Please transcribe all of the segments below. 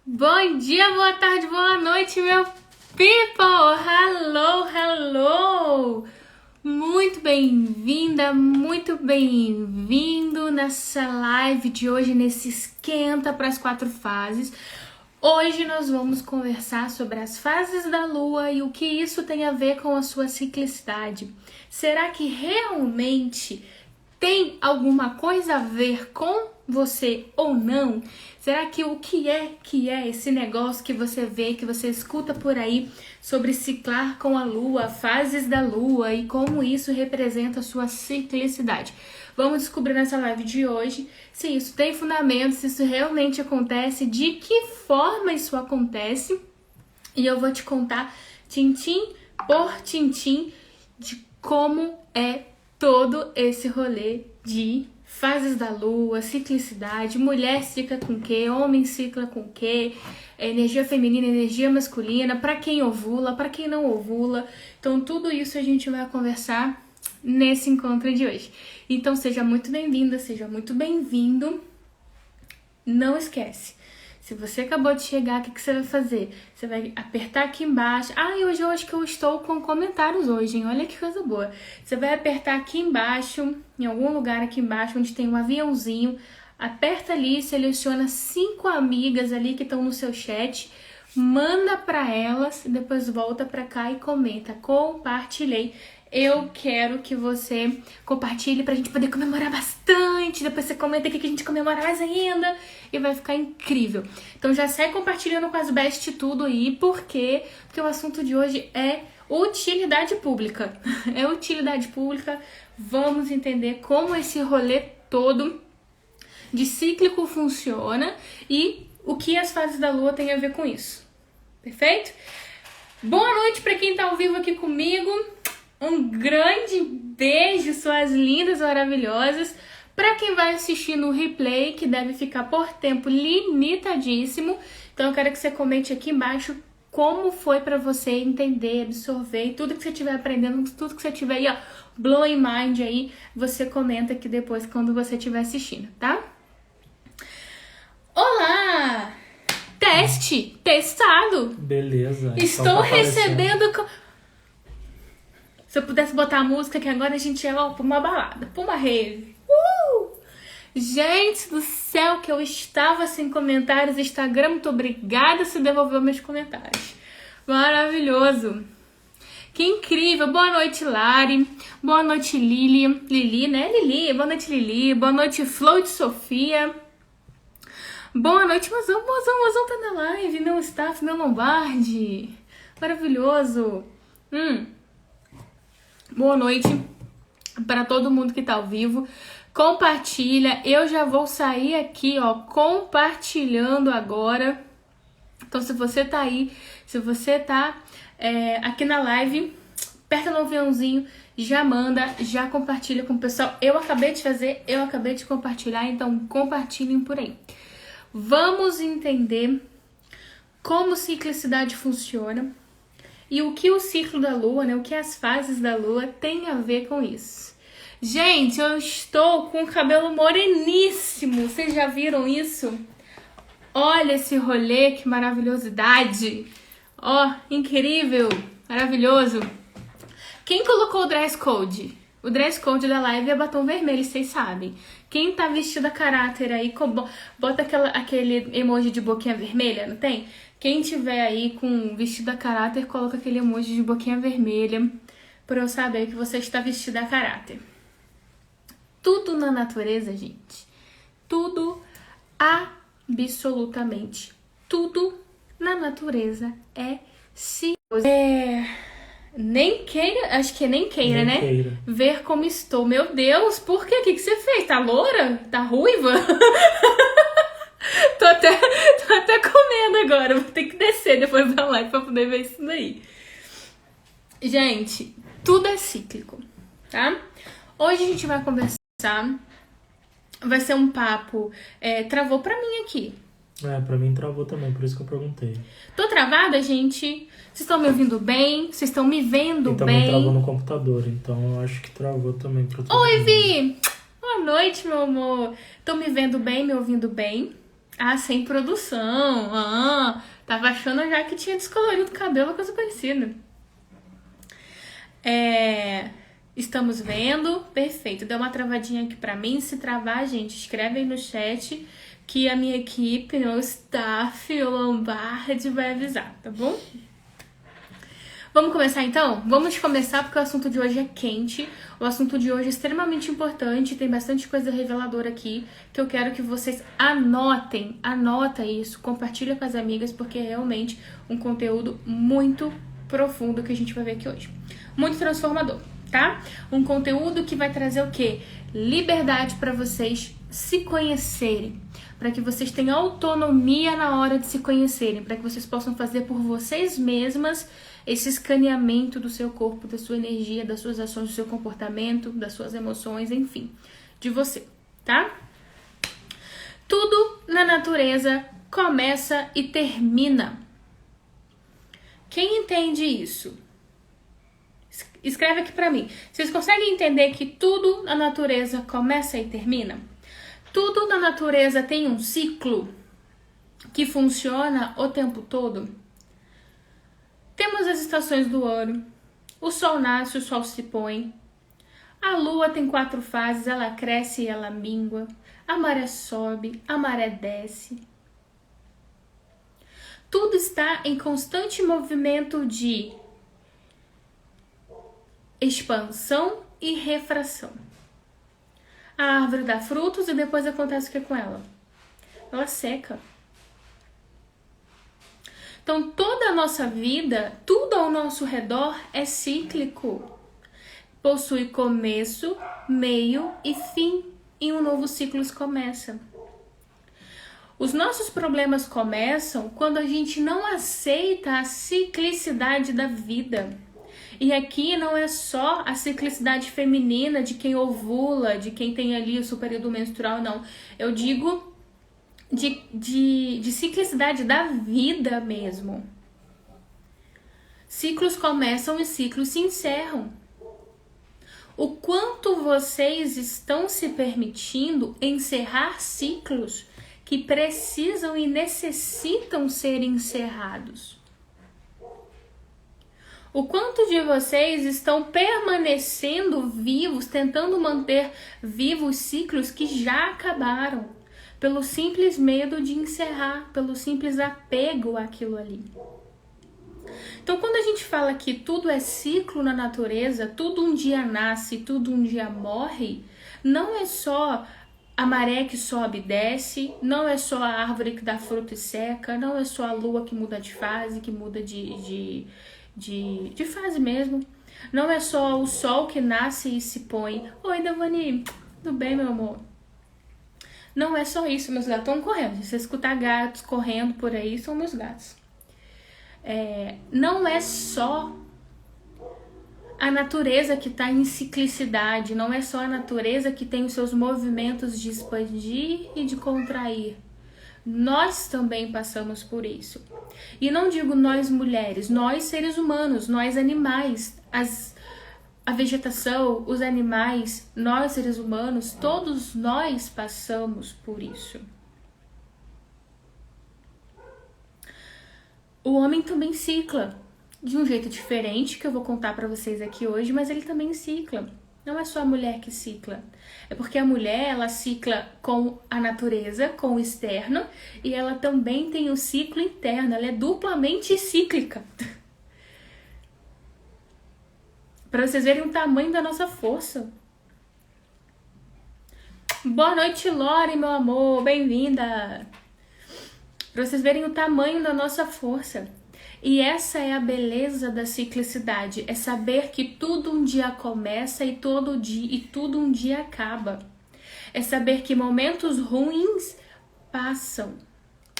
Bom dia, boa tarde, boa noite, meu people! Hello, hello! Muito bem-vinda, muito bem-vindo nessa live de hoje, nesse esquenta para as 4 fases. Hoje nós vamos conversar sobre as fases da Lua e o que isso tem a ver com a sua ciclicidade. Será que realmente tem alguma coisa a ver com você ou não? Será que o que é esse negócio que você vê, que você escuta por aí sobre ciclar com a Lua, fases da Lua e como isso representa a sua ciclicidade? Vamos descobrir nessa live de hoje se isso tem fundamento, se isso realmente acontece, de que forma isso acontece. E eu vou te contar tintim por tintim de como é todo esse rolê de fases da Lua, ciclicidade, mulher cicla com o quê, homem cicla com o quê, energia feminina, energia masculina, para quem ovula, para quem não ovula. Então tudo isso a gente vai conversar nesse encontro de hoje. Então seja muito bem-vinda, seja muito bem-vindo. Não esquece. Se você acabou de chegar, o que você vai fazer? Você vai apertar aqui embaixo. Hoje eu acho que eu estou com comentários hoje, hein? Olha que coisa boa. Você vai apertar aqui embaixo, em algum lugar aqui embaixo, onde tem um aviãozinho. Aperta ali, seleciona 5 amigas ali que estão no seu chat. Manda para elas, depois volta para cá e comenta. Compartilhei. Eu quero que você compartilhe pra gente poder comemorar bastante. Depois você comenta aqui que a gente comemora mais ainda. E vai ficar incrível. Então já sai compartilhando com as best tudo aí. Por quê? Porque o assunto de hoje é utilidade pública. É utilidade pública. Vamos entender como esse rolê todo de cíclico funciona. E o que as fases da Lua têm a ver com isso. Perfeito? Boa noite pra quem tá ao vivo aqui comigo. Um grande beijo, suas lindas, maravilhosas. Para quem vai assistir no replay, que deve ficar por tempo limitadíssimo. Então eu quero que você comente aqui embaixo como foi para você entender, absorver tudo que você estiver aprendendo, tudo que você tiver aí, ó, blowing mind aí, você comenta aqui depois quando você estiver assistindo, tá? Olá! Teste! Testado! Beleza. Estou recebendo... Se eu pudesse botar a música, que agora a gente ia pra uma balada, pra uma rave. Gente do céu, que eu estava sem comentários. Instagram, muito obrigada se devolveu meus comentários. Maravilhoso. Que incrível. Boa noite, Lari. Boa noite, Lili. Lili, né? Lili. Boa noite, Lili. Boa noite, Flow de Sofia. Boa noite, Mozão tá na live. Meu staff, meu Lombardi. Maravilhoso. Boa noite para todo mundo que tá ao vivo. Compartilha. Eu já vou sair aqui, ó, compartilhando agora. Então, se você tá aí, se você tá aqui na live, aperta no aviãozinho, já manda, já compartilha com o pessoal. Eu acabei de fazer, eu acabei de compartilhar, então compartilhem por aí. Vamos entender como ciclicidade funciona. E o que o ciclo da Lua, né? O que as fases da Lua tem a ver com isso? Gente, eu estou com o cabelo moreníssimo. Vocês já viram isso? Olha esse rolê, que maravilhosidade. Ó, incrível, maravilhoso. Quem colocou o dress code? O dress code da live é batom vermelho, vocês sabem. Quem tá vestido a caráter aí, bota aquele emoji de boquinha vermelha, não tem? Quem tiver aí com vestido a caráter, coloca aquele emoji de boquinha vermelha para eu saber que você está vestido a caráter. Tudo na natureza, gente. Tudo, absolutamente tudo na natureza é nem queira, acho que é nem queira, né? Queira. Ver como estou. Meu Deus, por quê? O que você fez? Tá loura? Tá ruiva? Tô até comendo agora. Vou ter que descer depois da live pra poder ver isso daí. Gente, tudo é cíclico, tá? Hoje a gente vai conversar. Vai ser um papo. Travou pra mim aqui. Pra mim travou também, por isso que eu perguntei. Tô travada, gente? Vocês estão me ouvindo bem? Vocês estão me vendo E também bem? travou no computador, então eu acho que travou também pra todo Oi, mundo. Vi! Boa noite, meu amor. Estão me vendo bem, me ouvindo bem? Sem produção. Tava achando já que tinha descolorido o cabelo, coisa parecida. Estamos vendo. Perfeito. Deu uma travadinha aqui pra mim. Se travar, gente, escreve aí no chat que a minha equipe, o staff, o Lombardi vai avisar, tá bom? Vamos começar então? Vamos começar porque o assunto de hoje é quente. O assunto de hoje é extremamente importante. Tem bastante coisa reveladora aqui que eu quero que vocês anotem. Anota isso, compartilha com as amigas porque é realmente um conteúdo muito profundo que a gente vai ver aqui hoje. Muito transformador, tá? Um conteúdo que vai trazer o quê? Liberdade para vocês se conhecerem. Para que vocês tenham autonomia na hora de se conhecerem. Para que vocês possam fazer por vocês mesmas esse escaneamento do seu corpo, da sua energia, das suas ações, do seu comportamento, das suas emoções, enfim, de você, tá? Tudo na natureza começa e termina. Quem entende isso? Escreve aqui pra mim. Vocês conseguem entender que tudo na natureza começa e termina? Tudo na natureza tem um ciclo que funciona o tempo todo? Temos as estações do ano, o sol nasce, o sol se põe, a lua tem 4 fases, ela cresce e ela mingua, a maré sobe, a maré desce. Tudo está em constante movimento de expansão e refração. A árvore dá frutos e depois acontece o que com ela? Ela seca. Então, toda a nossa vida, tudo ao nosso redor é cíclico. Possui começo, meio e fim. E um novo ciclo começa. Os nossos problemas começam quando a gente não aceita a ciclicidade da vida. E aqui não é só a ciclicidade feminina de quem ovula, de quem tem ali o seu período menstrual, não. Eu digo de ciclicidade da vida mesmo. Ciclos começam e ciclos se encerram. O quanto vocês estão se permitindo encerrar ciclos que precisam e necessitam ser encerrados? O quanto de vocês estão permanecendo vivos, tentando manter vivos ciclos que já acabaram? Pelo simples medo de encerrar, pelo simples apego àquilo ali. Então, quando a gente fala que tudo é ciclo na natureza, tudo um dia nasce, tudo um dia morre, não é só a maré que sobe e desce, não é só a árvore que dá fruto e seca, não é só a lua que muda de fase, que muda de fase mesmo. Não é só o sol que nasce e se põe. Oi, Devani, tudo bem, meu amor? Não é só isso, meus gatos estão correndo. Se você escutar gatos correndo por aí, são meus gatos. Não é só a natureza que está em ciclicidade, não é só a natureza que tem os seus movimentos de expandir e de contrair. Nós também passamos por isso. E não digo nós mulheres, nós seres humanos, nós animais, a vegetação, os animais, nós seres humanos, todos nós passamos por isso. O homem também cicla, de um jeito diferente, que eu vou contar pra vocês aqui hoje, mas ele também cicla. Não é só a mulher que cicla. É porque a mulher, ela cicla com a natureza, com o externo, e ela também tem o ciclo interno, ela é duplamente cíclica. Para vocês verem o tamanho da nossa força. Boa noite, Lore, meu amor. Bem-vinda. Para vocês verem o tamanho da nossa força. E essa é a beleza da ciclicidade. É saber que tudo um dia começa e tudo um dia acaba. É saber que momentos ruins passam.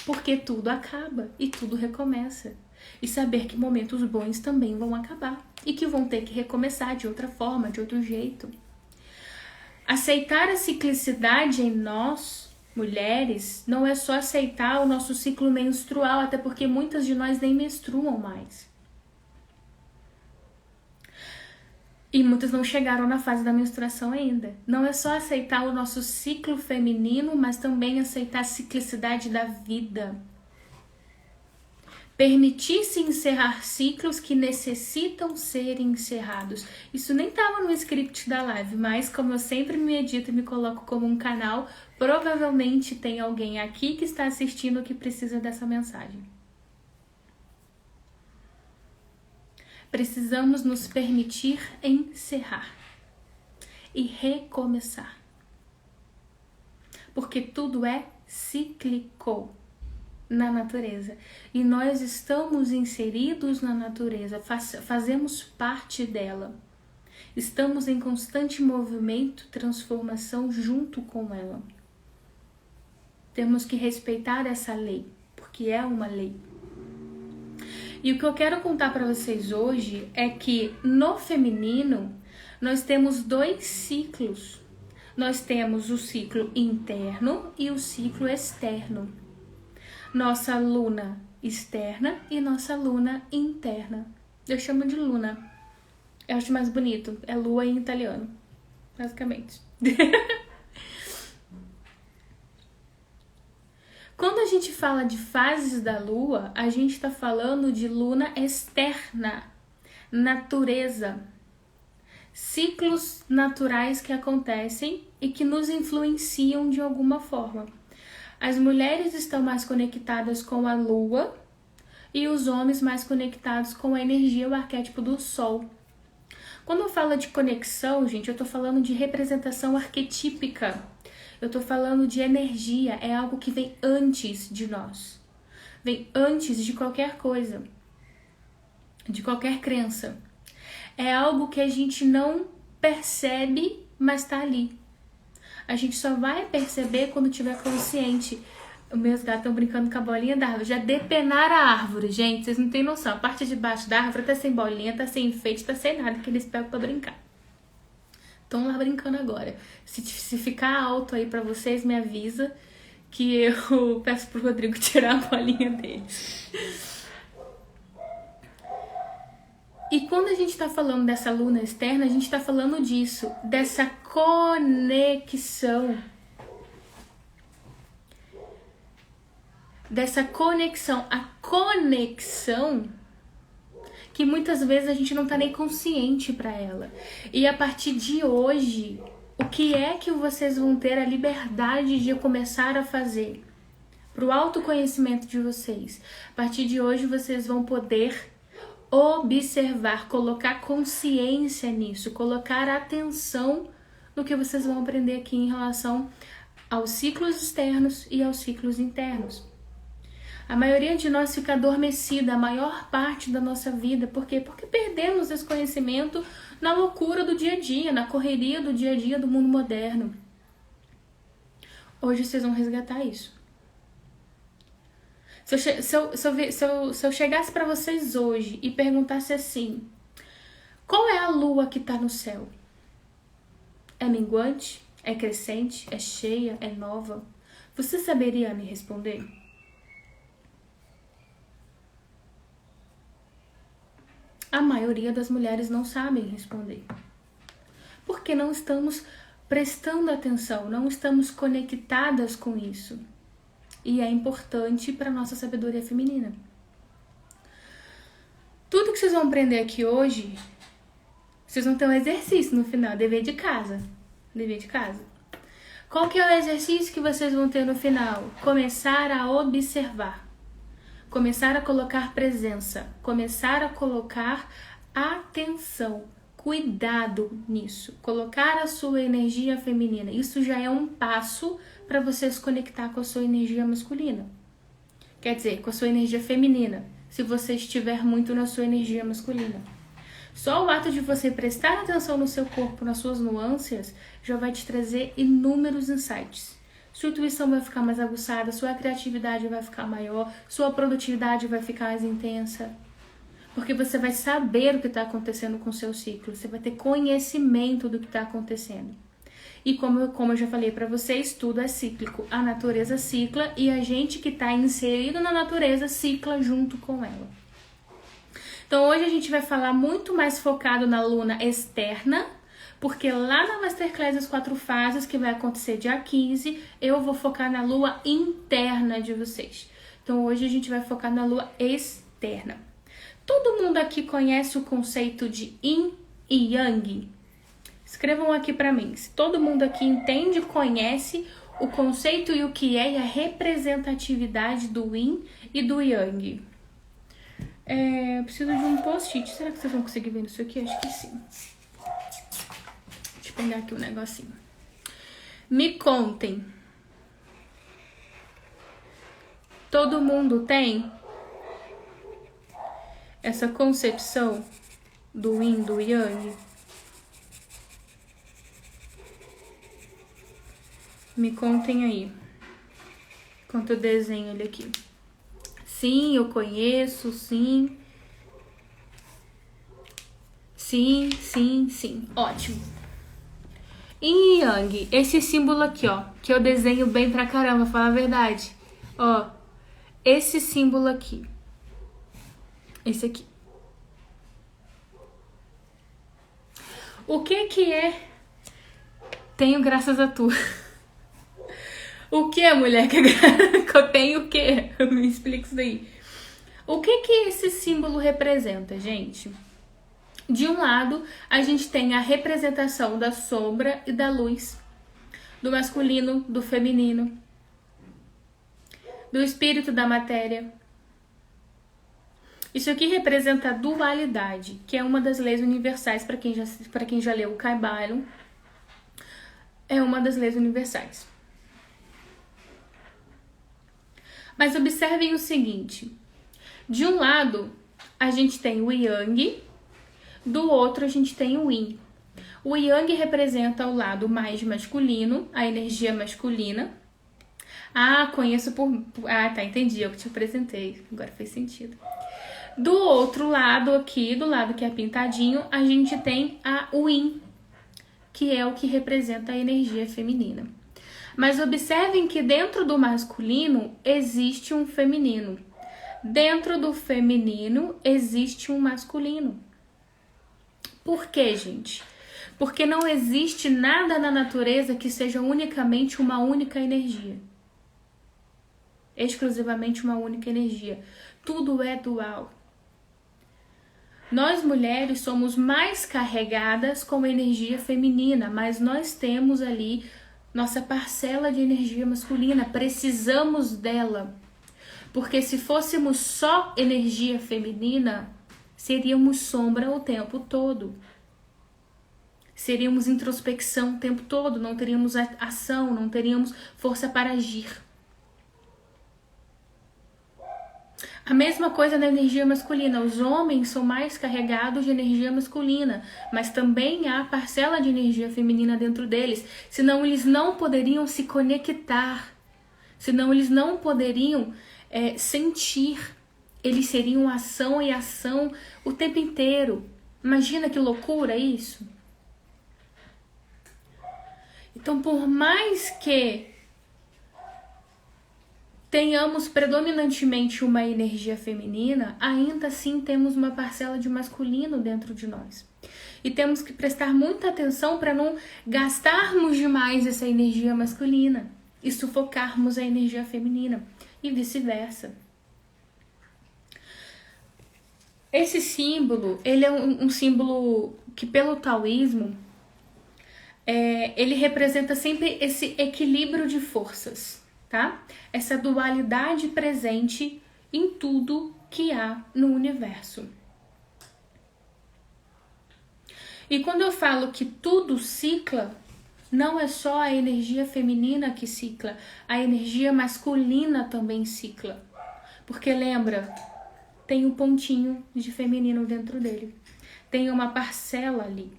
Porque tudo acaba e tudo recomeça. E saber que momentos bons também vão acabar. E que vão ter que recomeçar de outra forma, de outro jeito. Aceitar a ciclicidade em nós, mulheres, não é só aceitar o nosso ciclo menstrual, até porque muitas de nós nem menstruam mais. E muitas não chegaram na fase da menstruação ainda. Não é só aceitar o nosso ciclo feminino, mas também aceitar a ciclicidade da vida. Permitir-se encerrar ciclos que necessitam ser encerrados. Isso nem estava no script da live, mas como eu sempre me edito e me coloco como um canal, provavelmente tem alguém aqui que está assistindo que precisa dessa mensagem. Precisamos nos permitir encerrar e recomeçar. Porque tudo é cíclico na natureza. E nós estamos inseridos na natureza, fazemos parte dela. Estamos em constante movimento, transformação junto com ela. Temos que respeitar essa lei, porque é uma lei. E o que eu quero contar para vocês hoje é que no feminino nós temos 2 ciclos. Nós temos o ciclo interno e o ciclo externo. Nossa luna externa e nossa luna interna. Eu chamo de luna. Eu acho mais bonito. É lua em italiano, basicamente. Quando a gente fala de fases da lua, a gente está falando de luna externa, natureza. Ciclos naturais que acontecem e que nos influenciam de alguma forma. As mulheres estão mais conectadas com a lua e os homens mais conectados com a energia, o arquétipo do sol. Quando eu falo de conexão, gente, eu tô falando de representação arquetípica. Eu tô falando de energia, é algo que vem antes de nós. Vem antes de qualquer coisa, de qualquer crença. É algo que a gente não percebe, mas tá ali. A gente só vai perceber quando tiver consciente. Os meus gatos estão brincando com a bolinha da árvore. Já depenaram a árvore, gente. Vocês não têm noção. A parte de baixo da árvore tá sem bolinha, tá sem enfeite, tá sem nada que eles pegam pra brincar. Estão lá brincando agora. Se ficar alto aí pra vocês, me avisa que eu peço pro Rodrigo tirar a bolinha deles. E quando a gente está falando dessa luna externa, a gente está falando disso, dessa conexão. Dessa conexão. A conexão que muitas vezes a gente não está nem consciente para ela. E a partir de hoje, o que é que vocês vão ter a liberdade de começar a fazer? Para o autoconhecimento de vocês. A partir de hoje, vocês vão poder observar, colocar consciência nisso, colocar atenção no que vocês vão aprender aqui em relação aos ciclos externos e aos ciclos internos. A maioria de nós fica adormecida a maior parte da nossa vida. Por quê? Porque perdemos esse conhecimento na loucura do dia a dia, na correria do dia a dia do mundo moderno. Hoje vocês vão resgatar isso. Se eu chegasse para vocês hoje e perguntasse assim, qual é a lua que está no céu? É minguante? É crescente? É cheia? É nova? Você saberia me responder? A maioria das mulheres não sabem responder. Porque não estamos prestando atenção, não estamos conectadas com isso. E é importante para a nossa sabedoria feminina. Tudo que vocês vão aprender aqui hoje, vocês vão ter um exercício no final, dever de casa. Dever de casa. Qual que é o exercício que vocês vão ter no final? Começar a observar. Começar a colocar presença. Começar a colocar atenção. Cuidado nisso. Colocar a sua energia feminina. Isso já é um passo para você se conectar com a sua energia masculina. Quer dizer, com a sua energia feminina, se você estiver muito na sua energia masculina. Só o ato de você prestar atenção no seu corpo, nas suas nuances, já vai te trazer inúmeros insights. Sua intuição vai ficar mais aguçada, sua criatividade vai ficar maior, sua produtividade vai ficar mais intensa. Porque você vai saber o que está acontecendo com o seu ciclo, você vai ter conhecimento do que está acontecendo. E como eu já falei para vocês, tudo é cíclico. A natureza cicla e a gente que está inserido na natureza cicla junto com ela. Então hoje a gente vai falar muito mais focado na luna externa, porque lá na Masterclass das 4 fases, que vai acontecer dia 15, eu vou focar na lua interna de vocês. Então hoje a gente vai focar na lua externa. interna. Todo mundo aqui conhece o conceito de Yin e Yang? Escrevam aqui para mim. Se todo mundo aqui entende, conhece o conceito e o que é e a representatividade do Yin e do Yang. Eu preciso de um post-it. Será que vocês vão conseguir ver isso aqui? Acho que sim. Deixa eu pegar aqui um negocinho. Me contem. Todo mundo tem essa concepção do Yin, do Yang? Me contem aí. Enquanto eu desenho ele aqui. Sim, eu conheço, sim. Sim, sim, sim. Ótimo. Yin e Yang, esse símbolo aqui, ó, que eu desenho bem pra caramba, falar a verdade. Ó, esse símbolo aqui. Esse aqui. O que é? Tenho graças a tu. O que é, mulher? Que eu tenho o quê? Me explica isso daí. O que esse símbolo representa, gente? De um lado, a gente tem a representação da sombra e da luz, do masculino, do feminino, do espírito, da matéria. Isso aqui representa a dualidade, que é uma das leis universais, para quem já leu o Kybalion, é uma das leis universais. Mas observem o seguinte, de um lado a gente tem o Yang, do outro a gente tem o Yin. O Yang representa o lado mais masculino, a energia masculina. Conheço por... tá, entendi, eu que te apresentei, agora fez sentido. Do outro lado aqui, do lado que é pintadinho, a gente tem o Yin, que é o que representa a energia feminina. Mas observem que dentro do masculino existe um feminino. Dentro do feminino existe um masculino. Por quê, gente? Porque não existe nada na natureza que seja unicamente uma única energia. Exclusivamente uma única energia. Tudo é dual. Nós mulheres somos mais carregadas com energia feminina, mas nós temos ali nossa parcela de energia masculina, precisamos dela. Porque se fôssemos só energia feminina, seríamos sombra o tempo todo. Seríamos introspecção o tempo todo, não teríamos ação, não teríamos força para agir. A mesma coisa na energia masculina. Os homens são mais carregados de energia masculina, mas também há parcela de energia feminina dentro deles. Senão eles não poderiam se conectar. Senão eles não poderiam sentir. Eles seriam ação e ação o tempo inteiro. Imagina que loucura isso. Então, por mais que tenhamos predominantemente uma energia feminina, ainda assim temos uma parcela de masculino dentro de nós. E temos que prestar muita atenção para não gastarmos demais essa energia masculina e sufocarmos a energia feminina e vice-versa. Esse símbolo, ele é um símbolo que pelo taoísmo, ele representa sempre esse equilíbrio de forças. Tá? Essa dualidade presente em tudo que há no universo. E quando eu falo que tudo cicla, não é só a energia feminina que cicla, a energia masculina também cicla. Porque lembra, tem um pontinho de feminino dentro dele. Tem uma parcela ali.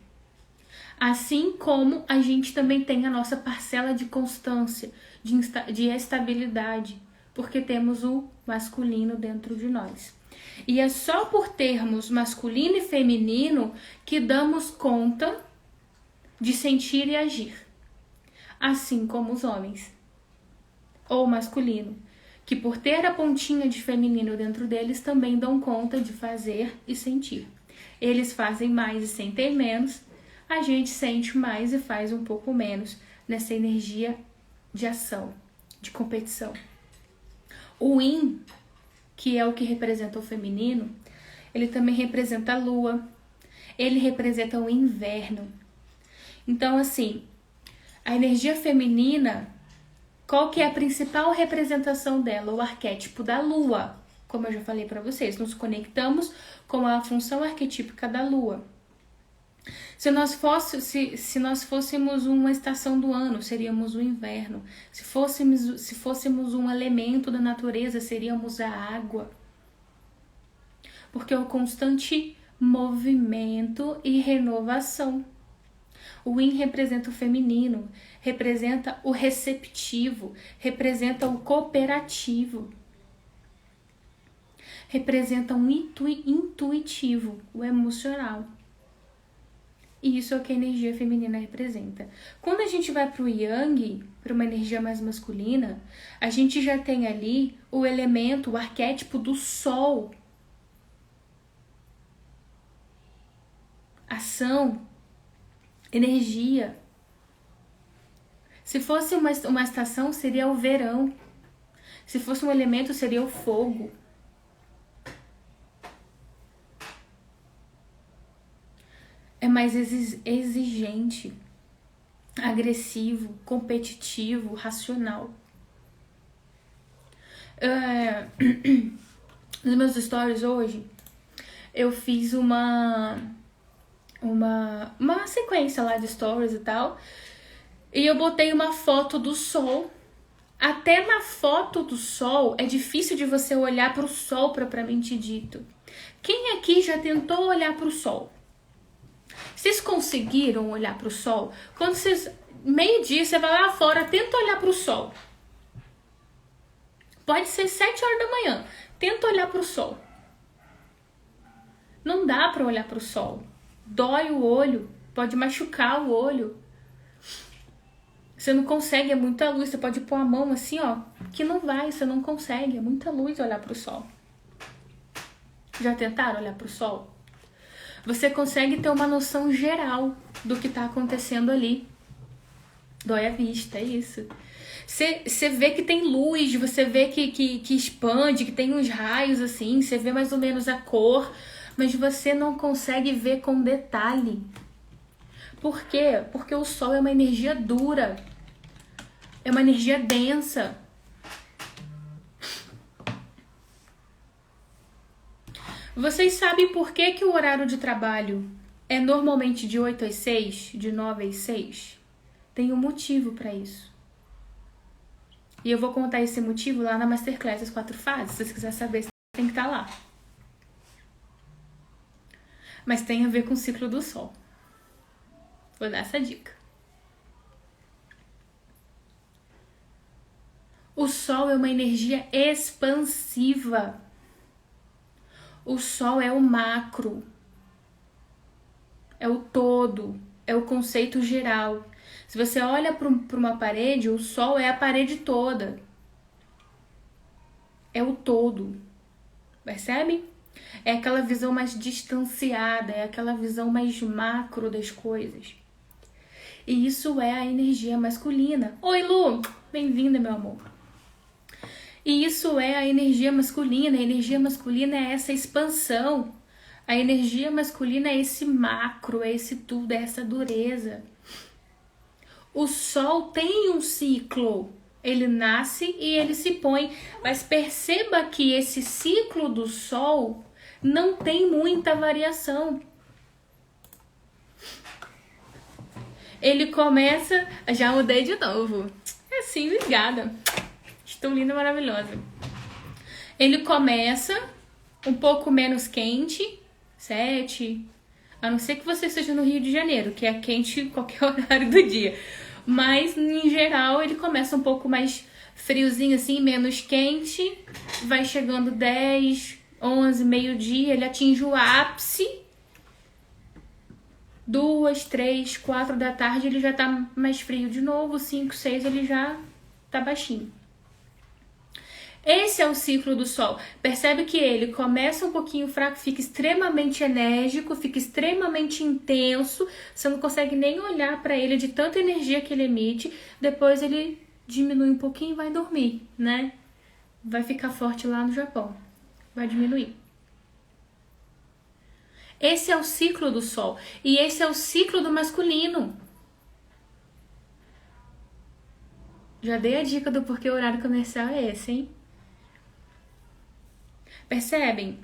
Assim como a gente também tem a nossa parcela de constância, de estabilidade, porque temos o masculino dentro de nós. E é só por termos masculino e feminino que damos conta de sentir e agir, assim como os homens, ou masculino, que por ter a pontinha de feminino dentro deles também dão conta de fazer e sentir. Eles fazem mais e sentem menos, a gente sente mais e faz um pouco menos nessa energia de ação, de competição. O Yin, que é o que representa o feminino, ele também representa a lua, ele representa o inverno. Então, assim, a energia feminina, qual que é a principal representação dela? O arquétipo da lua. Como eu já falei para vocês, nos conectamos com a função arquetípica da lua. Se nós fôssemos uma estação do ano, seríamos o inverno. Se fôssemos um elemento da natureza, seríamos a água. Porque é o constante movimento e renovação. O yin representa o feminino, representa o receptivo, representa o cooperativo, representa um intuitivo, o emocional. E isso é o que a energia feminina representa. Quando a gente vai para o yang, para uma energia mais masculina, a gente já tem ali o elemento, o arquétipo do sol. Ação, energia. Se fosse uma estação, seria o verão. Se fosse um elemento, seria o fogo. É mais exigente, agressivo, competitivo, racional. Nos meus stories hoje, eu fiz uma sequência lá de stories e tal, e eu botei uma foto do sol. Até na foto do sol é difícil de você olhar para o sol propriamente dito. Quem aqui já tentou olhar para o sol? Vocês conseguiram olhar para o sol? Quando vocês, meio-dia, você vai lá fora, tenta olhar para o sol. Pode ser 7 horas da manhã, tenta olhar para o sol. Não dá para olhar para o sol. Dói o olho, pode machucar o olho. Você não consegue, é muita luz. Você pode pôr a mão assim, ó, que não vai, você não consegue. É muita luz olhar para o sol. Já tentaram olhar para o sol? Você consegue ter uma noção geral do que está acontecendo ali. Dói a vista, é isso. Você vê que tem luz, você vê que expande, que tem uns raios assim, você vê mais ou menos a cor, mas você não consegue ver com detalhe. Por quê? Porque o sol é uma energia dura, é uma energia densa. Vocês sabem por que o horário de trabalho é normalmente de 8 às 6, de 9 às 6? Tem um motivo para isso. E eu vou contar esse motivo lá na Masterclass das 4 fases. Se você quiser saber, você tem que estar lá. Mas tem a ver com o ciclo do sol. Vou dar essa dica. O sol é uma energia expansiva. O sol é o macro, é o todo, é o conceito geral. Se você olha para uma parede, o sol é a parede toda. É o todo. Percebe? É aquela visão mais distanciada, é aquela visão mais macro das coisas. E isso é a energia masculina. Oi, Lu! Bem-vinda, meu amor. E isso é a energia masculina. A energia masculina é essa expansão. A energia masculina é esse macro, é esse tudo, é essa dureza. O sol tem um ciclo. Ele nasce e ele se põe. Mas perceba que esse ciclo do sol não tem muita variação. Ele começa... Já mudei de novo. É assim, ligada. Estou linda e maravilhosa. Ele começa um pouco menos quente, 7, a não ser que você esteja no Rio de Janeiro, que é quente em qualquer horário do dia. Mas, em geral, ele começa um pouco mais friozinho assim, menos quente, vai chegando 10, 11, meio-dia, ele atinge o ápice. 2, 3, 4 da tarde ele já tá mais frio de novo, 5, 6 ele já tá baixinho. Esse é o ciclo do sol. Percebe que ele começa um pouquinho fraco, fica extremamente enérgico, fica extremamente intenso. Você não consegue nem olhar para ele de tanta energia que ele emite. Depois ele diminui um pouquinho e vai dormir, né? Vai ficar forte lá no Japão. vai diminuir. Esse é o ciclo do Sol. E esse é o ciclo do masculino. Já dei a dica do porquê o horário comercial é esse, hein? Percebem?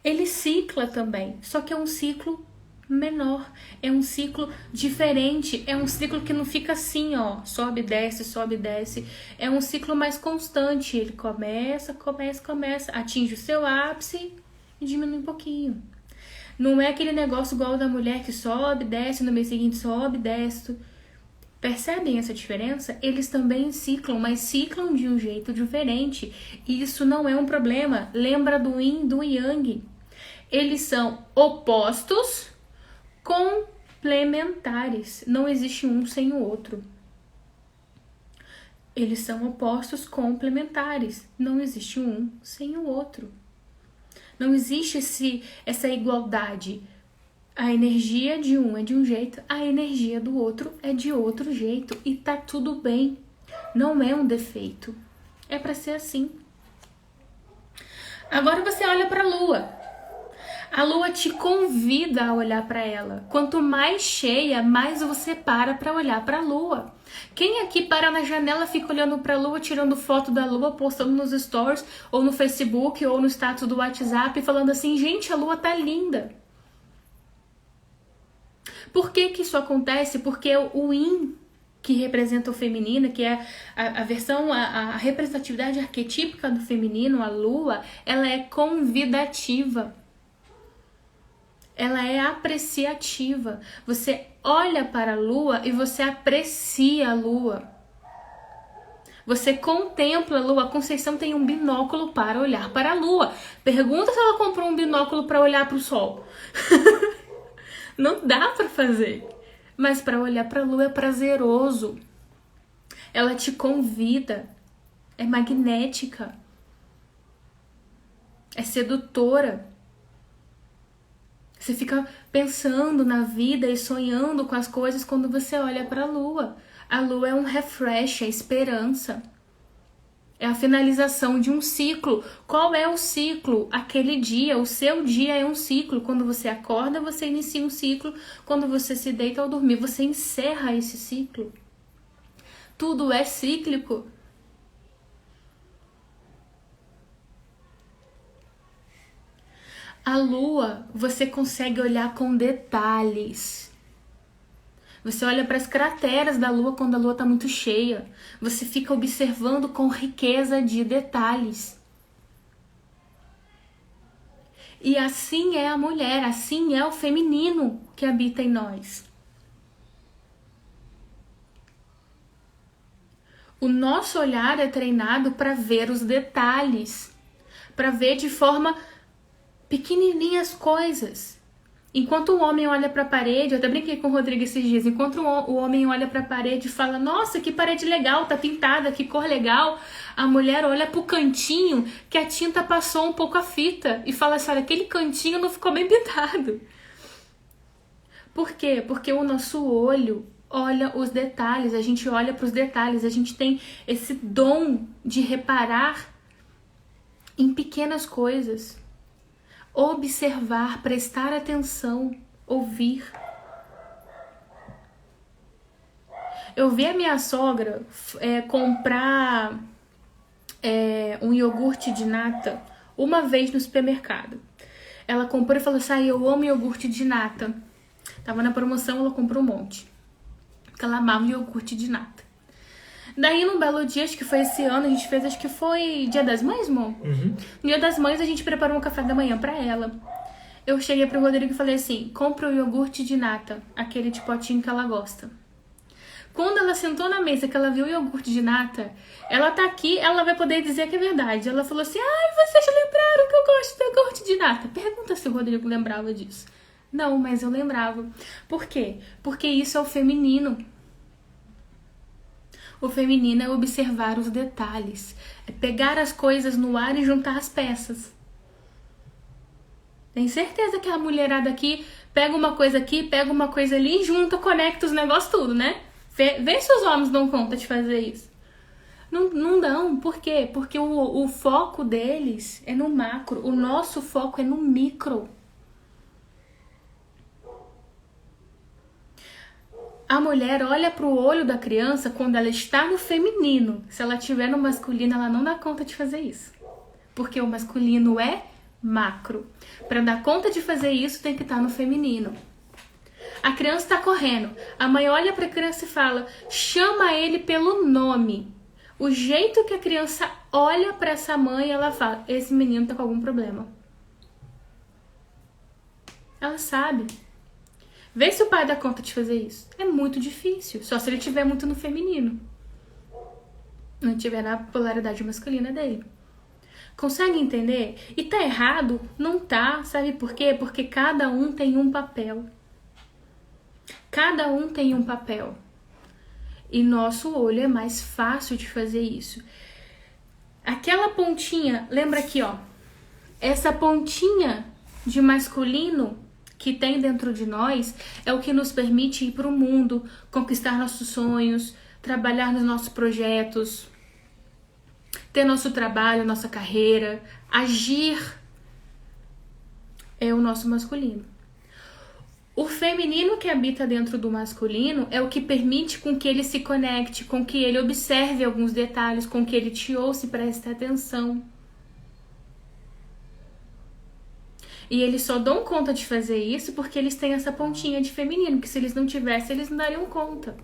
Ele cicla também, só que é um ciclo menor, é um ciclo diferente, é um ciclo que não fica assim, ó, sobe, desce, é um ciclo mais constante, ele começa, atinge o seu ápice e diminui um pouquinho. Não é aquele negócio igual da mulher que sobe, desce, no mês seguinte sobe, desce. Percebem essa diferença? Eles também ciclam, mas ciclam de um jeito diferente. E isso não é um problema. Lembra do Yin, do Yang. Eles são opostos, complementares. Não existe um sem o outro. Eles são opostos complementares. Não existe um sem o outro. Não existe essa igualdade. A energia de um é de um jeito, a energia do outro é de outro jeito. E tá tudo bem. Não é um defeito. É pra ser assim. Agora você olha pra Lua. A Lua te convida a olhar pra ela. Quanto mais cheia, mais você para pra olhar pra Lua. Quem aqui para na janela, fica olhando pra Lua, tirando foto da Lua, postando nos stories, ou no Facebook, ou no status do WhatsApp, falando assim, gente, a Lua tá linda. Por que isso acontece? Porque o Yin, que representa o feminino, que é a versão, a representatividade arquetípica do feminino, a Lua, ela é convidativa. Ela é apreciativa. Você olha para a Lua e você aprecia a Lua. Você contempla a Lua. A Conceição tem um binóculo para olhar para a Lua. Pergunta se ela comprou um binóculo para olhar para o Sol. Não dá para fazer. Mas para olhar para a Lua é prazeroso. Ela te convida. É magnética. É sedutora. Você fica pensando na vida e sonhando com as coisas quando você olha para a Lua. A Lua é um refresh, é esperança. É a finalização de um ciclo. Qual é o ciclo? Aquele dia, o seu dia é um ciclo. Quando você acorda, você inicia um ciclo. Quando você se deita ao dormir, você encerra esse ciclo. Tudo é cíclico. A Lua, você consegue olhar com detalhes. Você olha para as crateras da Lua quando a Lua está muito cheia. Você fica observando com riqueza de detalhes. E assim é a mulher, assim é o feminino que habita em nós. O nosso olhar é treinado para ver os detalhes, para ver de forma pequenininha as coisas. Enquanto o homem olha para a parede, eu até brinquei com o Rodrigo esses dias, enquanto o homem olha para a parede e fala, nossa, que parede legal, tá pintada, que cor legal, a mulher olha pro cantinho que a tinta passou um pouco a fita e fala assim, olha, aquele cantinho não ficou bem pintado. Por quê? Porque o nosso olho olha os detalhes, a gente olha para os detalhes, a gente tem esse dom de reparar em pequenas coisas. Observar, prestar atenção, ouvir. Eu vi a minha sogra comprar um iogurte de nata uma vez no supermercado. Ela comprou e falou assim, eu amo iogurte de nata. Tava na promoção, ela comprou um monte. Porque ela amava iogurte de nata. Daí, num belo dia, acho que foi esse ano, a gente fez, acho que foi Dia das Mães, amor? Uhum. No Dia das Mães, a gente preparou um café da manhã pra ela. Eu cheguei pro Rodrigo e falei assim, compra o iogurte de nata, aquele de potinho que ela gosta. Quando ela sentou na mesa, que ela viu o iogurte de nata, ela tá aqui, ela vai poder dizer que é verdade. Ela falou assim, vocês lembraram que eu gosto do iogurte de nata. Pergunta se o Rodrigo lembrava disso. Não, mas eu lembrava. Por quê? Porque isso é o feminino. O feminino é observar os detalhes. É pegar as coisas no ar e juntar as peças. Tem certeza que a mulherada aqui pega uma coisa aqui, pega uma coisa ali e junta, conecta os negócios tudo, né? Vê se os homens dão conta de fazer isso. Não dão. Por quê? Porque o foco deles é no macro. O nosso foco é no micro. A mulher olha para o olho da criança quando ela está no feminino. Se ela estiver no masculino, ela não dá conta de fazer isso. Porque o masculino é macro. Para dar conta de fazer isso, tem que estar no feminino. A criança está correndo. A mãe olha para a criança e fala, chama ele pelo nome. O jeito que a criança olha para essa mãe, ela fala, esse menino tá com algum problema. Ela sabe. Vê se o pai dá conta de fazer isso. É muito difícil. Só se ele estiver muito no feminino. Não tiver na polaridade masculina dele. Consegue entender? E tá errado? Não tá. Sabe por quê? Porque cada um tem um papel. Cada um tem um papel. E nosso olho é mais fácil de fazer isso. Aquela pontinha, lembra aqui, ó. Essa pontinha de masculino que tem dentro de nós é o que nos permite ir para o mundo, conquistar nossos sonhos, trabalhar nos nossos projetos, ter nosso trabalho, nossa carreira, agir. É o nosso masculino. O feminino que habita dentro do masculino é o que permite com que ele se conecte, com que ele observe alguns detalhes, com que ele te ouça e preste atenção. E eles só dão conta de fazer isso porque eles têm essa pontinha de feminino, que se eles não tivessem, eles não dariam conta.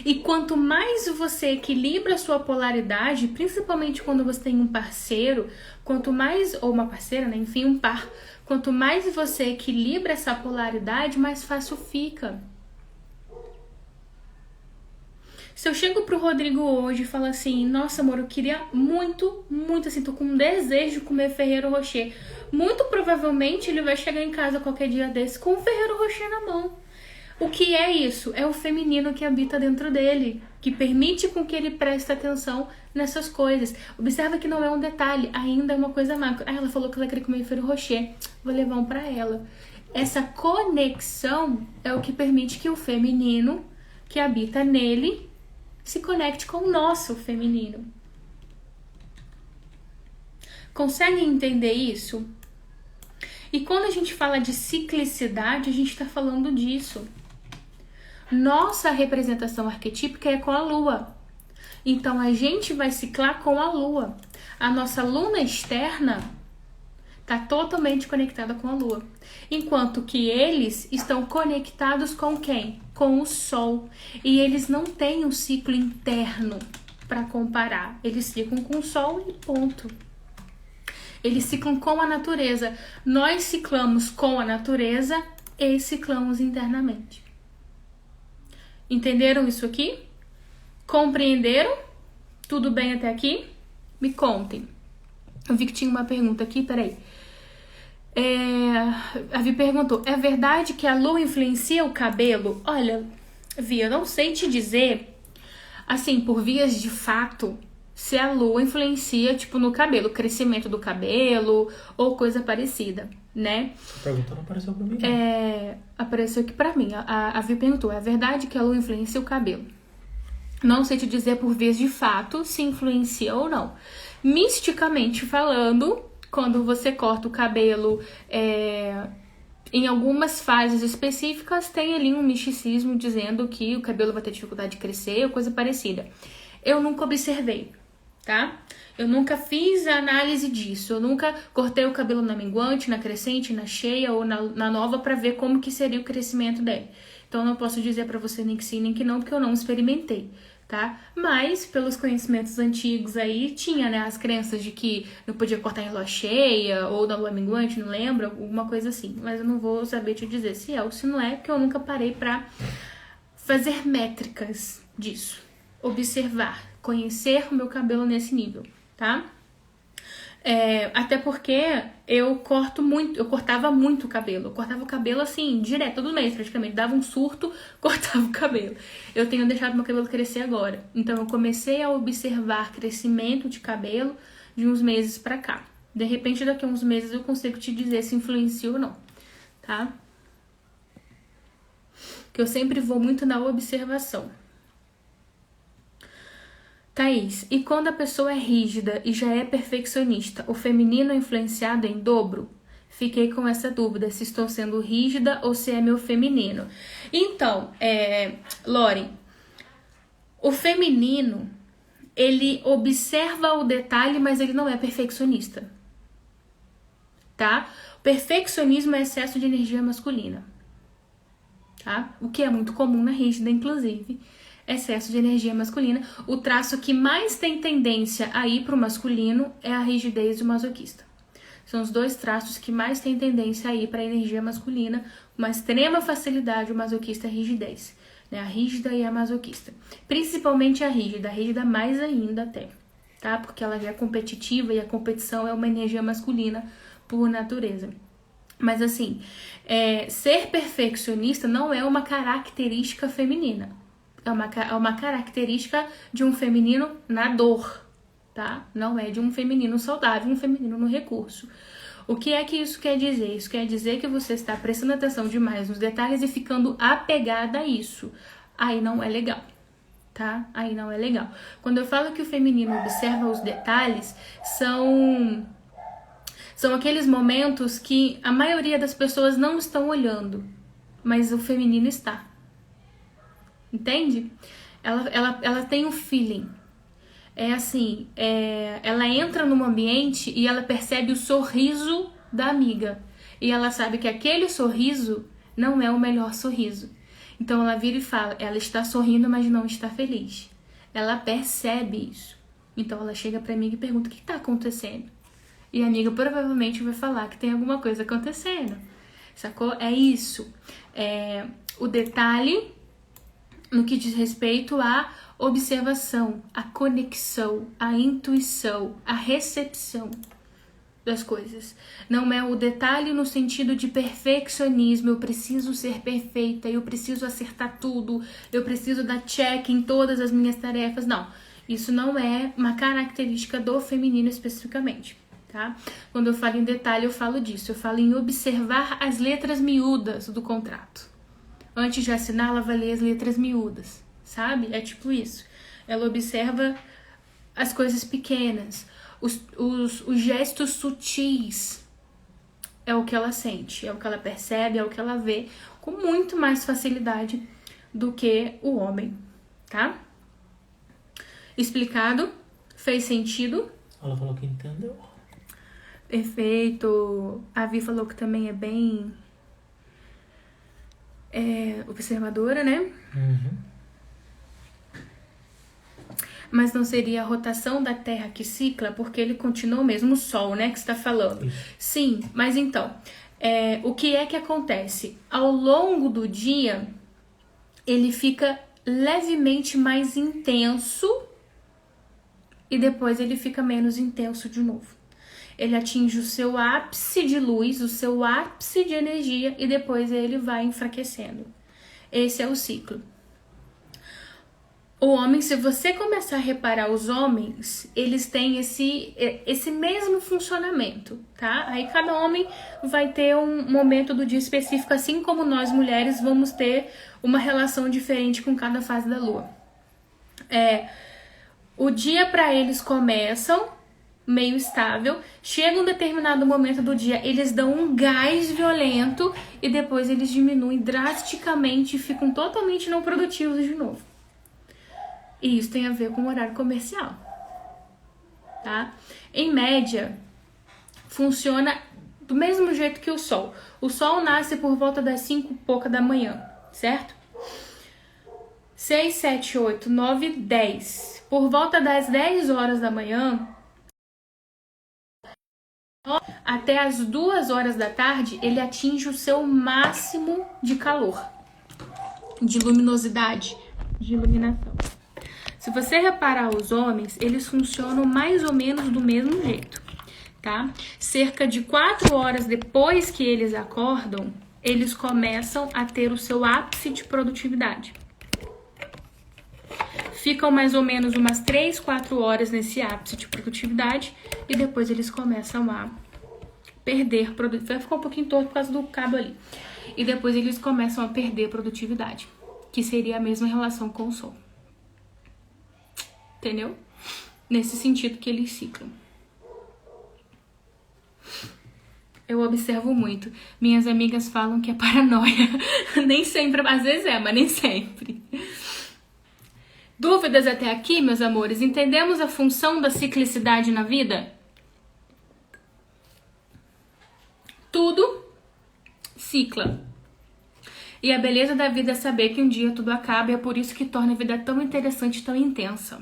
E quanto mais você equilibra a sua polaridade, principalmente quando você tem um parceiro, quanto mais, ou uma parceira, né? Enfim, um par, quanto mais você equilibra essa polaridade, mais fácil fica. Se eu chego pro Rodrigo hoje e falo assim, nossa amor, eu queria muito, assim, tô com um desejo de comer Ferrero Rocher. Muito provavelmente ele vai chegar em casa qualquer dia desse com um Ferrero Rocher na mão. O que é isso? É o feminino que habita dentro dele, que permite com que ele preste atenção nessas coisas. Observa que não é um detalhe, ainda é uma coisa macro. Ah, ela falou que ela queria comer Ferrero Rocher, vou levar um pra ela. Essa conexão é o que permite que o feminino que habita nele se conecte com o nosso feminino. Conseguem entender isso? E quando a gente fala de ciclicidade, a gente está falando disso. Nossa representação arquetípica é com a lua. Então a gente vai ciclar com a lua. A nossa luna externa está totalmente conectada com a lua. Enquanto que eles estão conectados com quem? Com o sol. E eles não têm um ciclo interno para comparar. Eles ficam com o sol e ponto. Eles ciclam com a natureza. Nós ciclamos com a natureza e ciclamos internamente. Entenderam isso aqui? Compreenderam? Tudo bem até aqui? Me contem. Eu vi que tinha uma pergunta aqui, peraí. A Vi perguntou, é verdade que a lua influencia o cabelo? Olha, Vi, eu não sei te dizer, assim, por vias de fato, se a lua influencia, tipo, no cabelo, crescimento do cabelo ou coisa parecida, né? A pergunta não apareceu pra mim, não. Apareceu aqui pra mim. A Vi perguntou, é verdade que a lua influencia o cabelo? Não sei te dizer por vias de fato se influencia ou não. Misticamente falando, quando você corta o cabelo em algumas fases específicas, tem ali um misticismo dizendo que o cabelo vai ter dificuldade de crescer ou coisa parecida. Eu nunca observei, tá? Eu nunca fiz a análise disso. Eu nunca cortei o cabelo na minguante, na crescente, na cheia ou na nova para ver como que seria o crescimento dele. Então, eu não posso dizer para você nem que sim, nem que não, porque eu não experimentei, tá? Mas, pelos conhecimentos antigos aí, tinha, né, as crenças de que não podia cortar em lua cheia ou na lua minguante, não lembro, alguma coisa assim. Mas eu não vou saber te dizer se é ou se não é, porque eu nunca parei pra fazer métricas disso. Observar, conhecer o meu cabelo nesse nível, tá? Até porque eu cortava muito o cabelo. Eu cortava o cabelo assim, direto, todo mês praticamente. Dava um surto, cortava o cabelo. Eu tenho deixado meu cabelo crescer agora. Então eu comecei a observar crescimento de cabelo de uns meses pra cá. De repente, daqui a uns meses eu consigo te dizer se influencia ou não, tá? Que eu sempre vou muito na observação. Thaís, e quando a pessoa é rígida e já é perfeccionista, o feminino é influenciado em dobro? Fiquei com essa dúvida, se estou sendo rígida ou se é meu feminino. Então, Lauren, o feminino, ele observa o detalhe, mas ele não é perfeccionista, tá? O perfeccionismo é excesso de energia masculina, tá? O que é muito comum na rígida, inclusive, excesso de energia masculina. O traço que mais tem tendência a ir para o masculino é a rigidez e o masoquista. São os dois traços que mais têm tendência a ir para a energia masculina, uma extrema facilidade, o masoquista e a rigidez, né? A rígida e a masoquista. Principalmente a rígida mais ainda até, tá? Porque ela já é competitiva e a competição é uma energia masculina por natureza. Mas assim, ser perfeccionista não é uma característica feminina. É uma característica de um feminino na dor, tá? Não é de um feminino saudável, um feminino no recurso. O que é que isso quer dizer? Isso quer dizer que você está prestando atenção demais nos detalhes e ficando apegada a isso. Aí não é legal, tá? Aí não é legal. Quando eu falo que o feminino observa os detalhes, são aqueles momentos que a maioria das pessoas não estão olhando, mas o feminino está. Entende? Ela tem um feeling. É assim, ela entra num ambiente e ela percebe o sorriso da amiga. E ela sabe que aquele sorriso não é o melhor sorriso. Então ela vira e fala, ela está sorrindo, mas não está feliz. Ela percebe isso. Então ela chega pra amiga e pergunta, o que está acontecendo? E a amiga provavelmente vai falar que tem alguma coisa acontecendo. Sacou? É isso. O detalhe no que diz respeito à observação, à conexão, à intuição, à recepção das coisas. Não é o detalhe no sentido de perfeccionismo, eu preciso ser perfeita, eu preciso acertar tudo, eu preciso dar check em todas as minhas tarefas. Não, isso não é uma característica do feminino especificamente, tá? Quando eu falo em detalhe, eu falo disso, eu falo em observar as letras miúdas do contrato. Antes de assinar, ela vai ler as letras miúdas, sabe? É tipo isso. Ela observa as coisas pequenas, os gestos sutis. É o que ela sente, é o que ela percebe, é o que ela vê com muito mais facilidade do que o homem, tá? Explicado? Fez sentido? Ela falou que entendeu. Perfeito. A Vi falou que também é bem observadora, né? Uhum. Mas não seria a rotação da Terra que cicla, porque ele continua o mesmo Sol, né, que você está falando. Isso. Sim, mas então, o que é que acontece? Ao longo do dia, ele fica levemente mais intenso e depois ele fica menos intenso de novo. Ele atinge o seu ápice de luz, o seu ápice de energia e depois ele vai enfraquecendo. Esse é o ciclo. O homem, se você começar a reparar os homens, eles têm esse mesmo funcionamento, tá? Aí cada homem vai ter um momento do dia específico, assim como nós mulheres vamos ter uma relação diferente com cada fase da lua. O dia para eles começam meio estável, chega um determinado momento do dia, eles dão um gás violento e depois eles diminuem drasticamente e ficam totalmente não produtivos de novo. E isso tem a ver com o horário comercial, tá? Em média, funciona do mesmo jeito que o Sol. O Sol nasce por volta das 5 e pouca da manhã, certo? 6, 7, 8, 9, 10. Por volta das 10 horas da manhã, até as 2 horas da tarde, ele atinge o seu máximo de calor, de luminosidade, de iluminação. Se você reparar os homens, eles funcionam mais ou menos do mesmo jeito, tá? Cerca de 4 horas depois que eles acordam, eles começam a ter o seu ápice de produtividade. Ficam mais ou menos umas 3, 4 horas nesse ápice de produtividade e depois eles começam a perder produtividade. Vai ficar um pouquinho torto por causa do cabo ali. E depois eles começam a perder produtividade, que seria a mesma relação com o Sol. entendeu? Nesse sentido que eles ciclam. Eu observo muito. Minhas amigas falam que é paranoia. Nem sempre, às vezes mas nem sempre. Dúvidas até aqui, meus amores? Entendemos a função da ciclicidade na vida? Tudo cicla. E a beleza da vida é saber que um dia tudo acaba e é por isso que torna a vida tão interessante, tão intensa.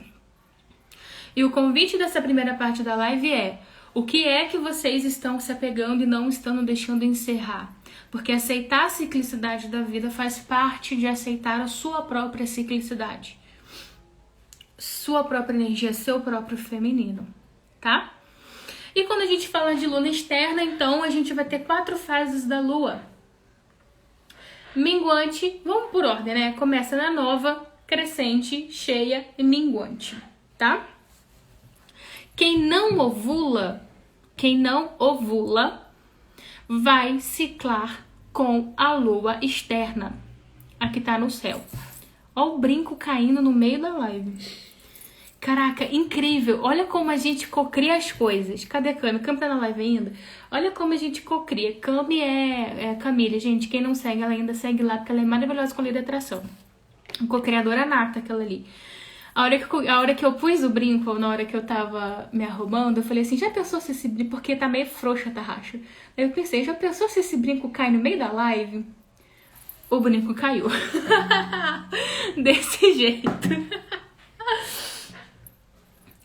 E o convite dessa primeira parte da live é: o que é que vocês estão se apegando e não estão deixando encerrar? Porque aceitar a ciclicidade da vida faz parte de aceitar a sua própria ciclicidade. Sua própria energia, seu próprio feminino, tá? E quando a gente fala de lua externa, então a gente vai ter 4 fases da lua. Minguante, vamos por ordem, né? Começa na nova, crescente, cheia e minguante, tá? Quem não ovula vai ciclar com a lua externa. Aqui tá no céu. Ó o brinco caindo no meio da live. Caraca, incrível. Olha como a gente cocria as coisas. Cadê a Cami? Cami tá na live ainda? Olha como a gente cocria. Cami é Camila, gente. Quem não segue, ela ainda segue lá, porque ela é maravilhosa com lei de atração. Cocriadora nata, aquela ali. A hora que eu pus o brinco, na hora que eu tava me arrumando, eu falei assim, já pensou se esse brinco... Porque tá meio frouxa a tarraxa. Aí eu pensei, já pensou se esse brinco cai no meio da live? O brinco caiu. Desse jeito.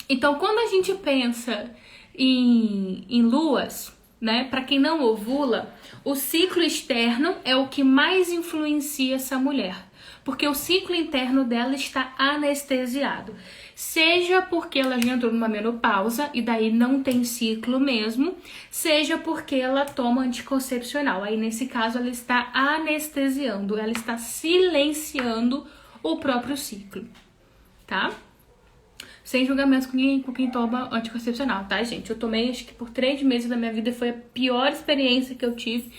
Então, quando a gente pensa em luas, né, para quem não ovula, o ciclo externo é o que mais influencia essa mulher, porque o ciclo interno dela está anestesiado. Seja porque ela já entrou numa menopausa e daí não tem ciclo mesmo, seja porque ela toma anticoncepcional. Aí, nesse caso, ela está anestesiando, ela está silenciando o próprio ciclo, tá? Sem julgamentos com quem toma anticoncepcional, tá, gente? Eu tomei, acho que por 3 meses da minha vida, foi a pior experiência que eu tive.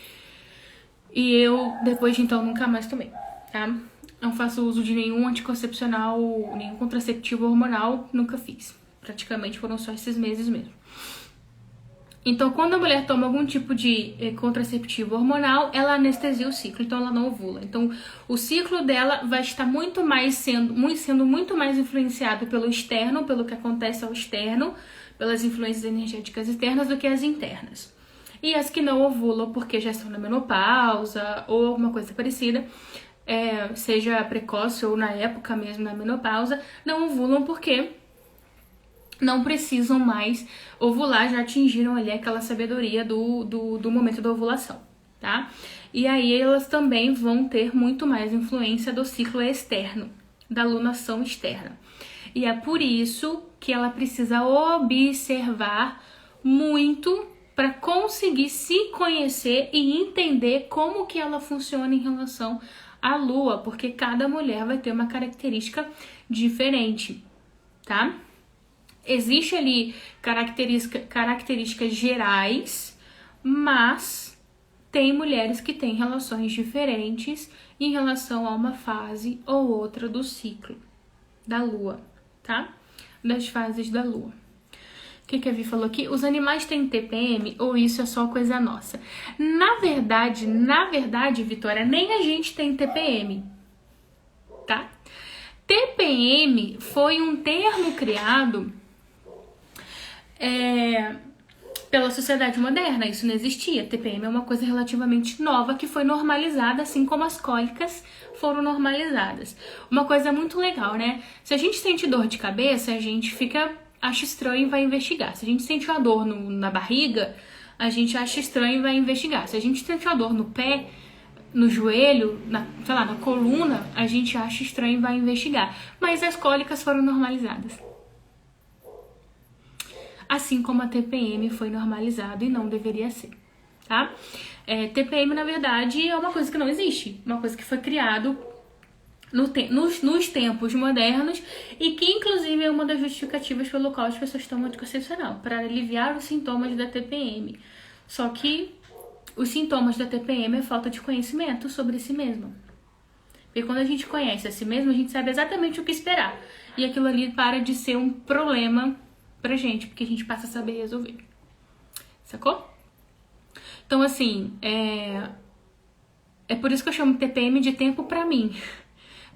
E eu, depois de então, nunca mais tomei, tá? Não faço uso de nenhum anticoncepcional, nenhum contraceptivo hormonal, nunca fiz. Praticamente foram só esses meses mesmo. Então, quando a mulher toma algum tipo de contraceptivo hormonal, ela anestesia o ciclo, então ela não ovula. Então, o ciclo dela vai estar sendo muito mais influenciado pelo externo, pelo que acontece ao externo, pelas influências energéticas externas do que as internas. E as que não ovulam porque já estão na menopausa ou alguma coisa parecida, seja precoce ou na época mesmo da menopausa, não ovulam porque não precisam mais ovular, já atingiram ali aquela sabedoria do momento da ovulação, tá? E aí elas também vão ter muito mais influência do ciclo externo, da lunação externa. E é por isso que ela precisa observar muito para conseguir se conhecer e entender como que ela funciona em relação à lua, porque cada mulher vai ter uma característica diferente, tá? Existe ali características gerais, mas tem mulheres que têm relações diferentes em relação a uma fase ou outra do ciclo da lua, tá? Das fases da lua. O que a Vi falou aqui? Os animais têm TPM ou isso é só coisa nossa? Na verdade, Vitória, nem a gente tem TPM, tá? TPM foi um termo criado pela sociedade moderna. Isso não existia. TPM é uma coisa relativamente nova que foi normalizada, assim como as cólicas foram normalizadas. Uma coisa muito legal, né? Se a gente sente dor de cabeça, a gente acha estranho e vai investigar. Se a gente sente uma dor na barriga, a gente acha estranho e vai investigar. Se a gente sente uma dor no pé, no joelho, na coluna, a gente acha estranho e vai investigar. Mas as cólicas foram normalizadas. Assim como a TPM foi normalizado e não deveria ser, tá? TPM, na verdade, é uma coisa que não existe. Uma coisa que foi criado nos tempos modernos e que, inclusive, é uma das justificativas pelo qual as pessoas tomam anticoncepcional, para aliviar os sintomas da TPM. Só que os sintomas da TPM é falta de conhecimento sobre si mesmo. Porque quando a gente conhece a si mesmo, a gente sabe exatamente o que esperar. e aquilo ali para de ser um problema pra gente, porque a gente passa a saber resolver. Sacou? Então, assim, é por isso que eu chamo TPM de tempo pra mim,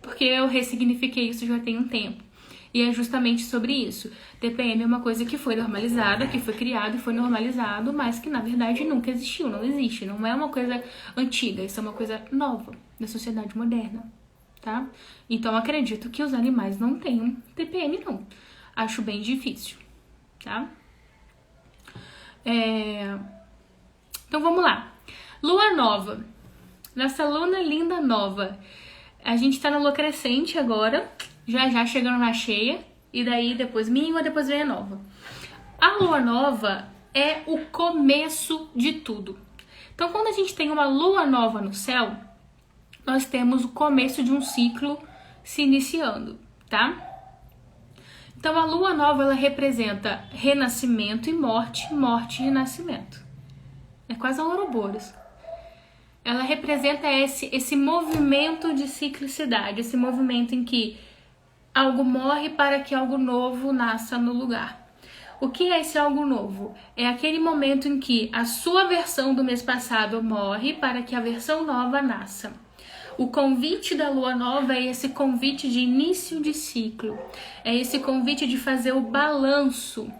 porque eu ressignifiquei isso já tem um tempo. E é justamente sobre isso. TPM é uma coisa que foi normalizada, que foi criado e foi normalizado, mas que na verdade nunca existiu, não existe. Não é uma coisa antiga, isso é uma coisa nova da sociedade moderna, tá? Então acredito que os animais não tenham TPM, não. Acho bem difícil, tá? Então vamos lá. Lua nova. Nossa luna linda nova. A gente tá na lua crescente agora, já chegando na cheia, e daí depois mínima, depois vem a nova. A lua nova é o começo de tudo. Então, quando a gente tem uma lua nova no céu, nós temos o começo de um ciclo se iniciando, tá? Então, a lua nova, ela representa renascimento e morte, morte e renascimento. É quase um Ouroboros. Ela representa esse movimento de ciclicidade, esse movimento em que algo morre para que algo novo nasça no lugar. O que é esse algo novo? É aquele momento em que a sua versão do mês passado morre para que a versão nova nasça. O convite da lua nova é esse convite de início de ciclo. É esse convite de fazer o balanço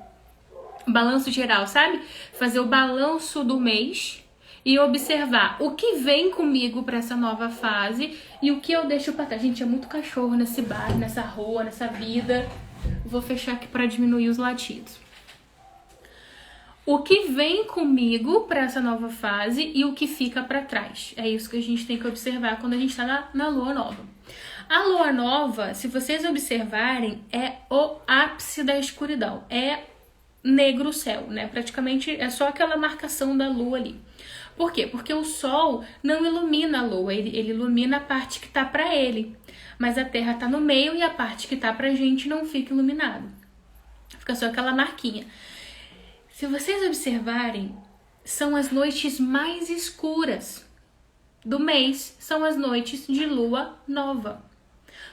geral, sabe? Fazer o balanço do mês e observar o que vem comigo para essa nova fase e o que eu deixo para trás. Gente, é muito cachorro nesse bar, nessa rua, nessa vida. Vou fechar aqui para diminuir os latidos. O que vem comigo para essa nova fase e o que fica para trás. É isso que a gente tem que observar quando a gente está na lua nova. A lua nova, se vocês observarem, é o ápice da escuridão. É negro o céu, né? Praticamente é só aquela marcação da lua ali. Por quê? Porque o sol não ilumina a lua, ele ilumina a parte que tá para ele. Mas a terra tá no meio e a parte que tá pra gente não fica iluminada. Fica só aquela marquinha. Se vocês observarem, são as noites mais escuras do mês, são as noites de lua nova.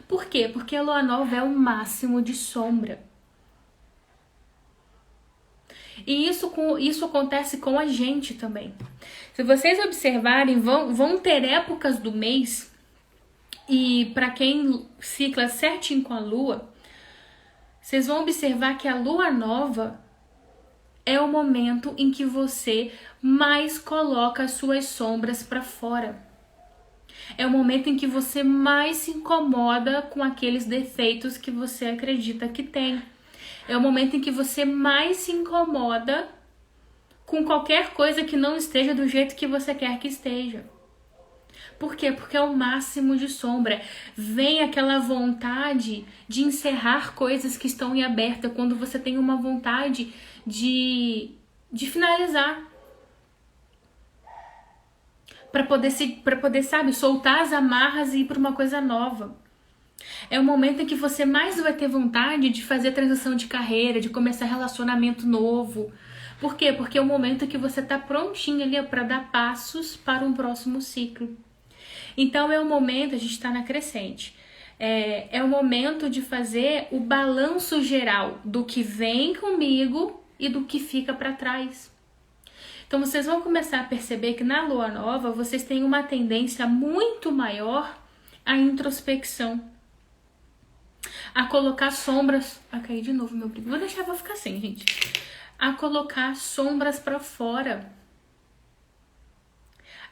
Por quê? Porque a lua nova é o máximo de sombra. E isso acontece com a gente também. Se vocês observarem, vão ter épocas do mês, e para quem cicla certinho com a lua, vocês vão observar que a lua nova é o momento em que você mais coloca as suas sombras para fora. É o momento em que você mais se incomoda com aqueles defeitos que você acredita que tem. É o momento em que você mais se incomoda com qualquer coisa que não esteja do jeito que você quer que esteja. Por quê? Porque é o máximo de sombra. Vem aquela vontade de encerrar coisas que estão em aberto, quando você tem uma vontade de finalizar. Para poder, sabe, soltar as amarras e ir para uma coisa nova. É o momento em que você mais vai ter vontade de fazer transição de carreira, de começar relacionamento novo. Por quê? Porque é o momento em que você tá prontinho ali para dar passos para um próximo ciclo. Então é o momento, a gente tá na crescente, é o momento de fazer o balanço geral do que vem comigo e do que fica para trás. Então vocês vão começar a perceber que na lua nova vocês têm uma tendência muito maior à introspecção, a colocar sombras, a cair de novo meu brinco, vou ficar assim, gente, a colocar sombras para fora,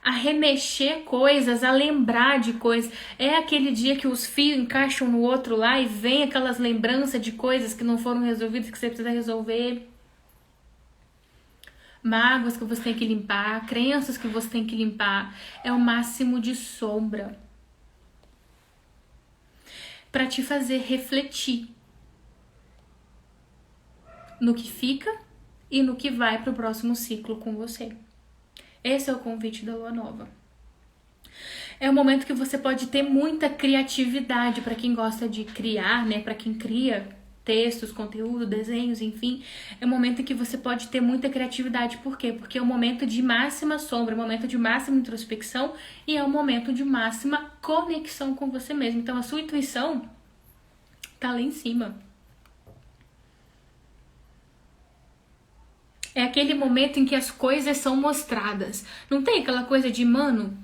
a remexer coisas, a lembrar de coisas. É aquele dia que os fios encaixam no outro lá e vem aquelas lembranças de coisas que não foram resolvidas, que você precisa resolver. Mágoas que você tem que limpar, crenças que você tem que limpar. É o máximo de sombra para te fazer refletir no que fica e no que vai para o próximo ciclo com você. Esse é o convite da lua nova. É um momento que você pode ter muita criatividade para quem gosta de criar, né? Para quem cria textos, conteúdo, desenhos, enfim. É um momento em que você pode ter muita criatividade. Por quê? Porque é um momento de máxima sombra, um momento de máxima introspecção e é um momento de máxima conexão com você mesmo. Então a sua intuição tá lá em cima. É aquele momento em que as coisas são mostradas. Não tem aquela coisa de, mano,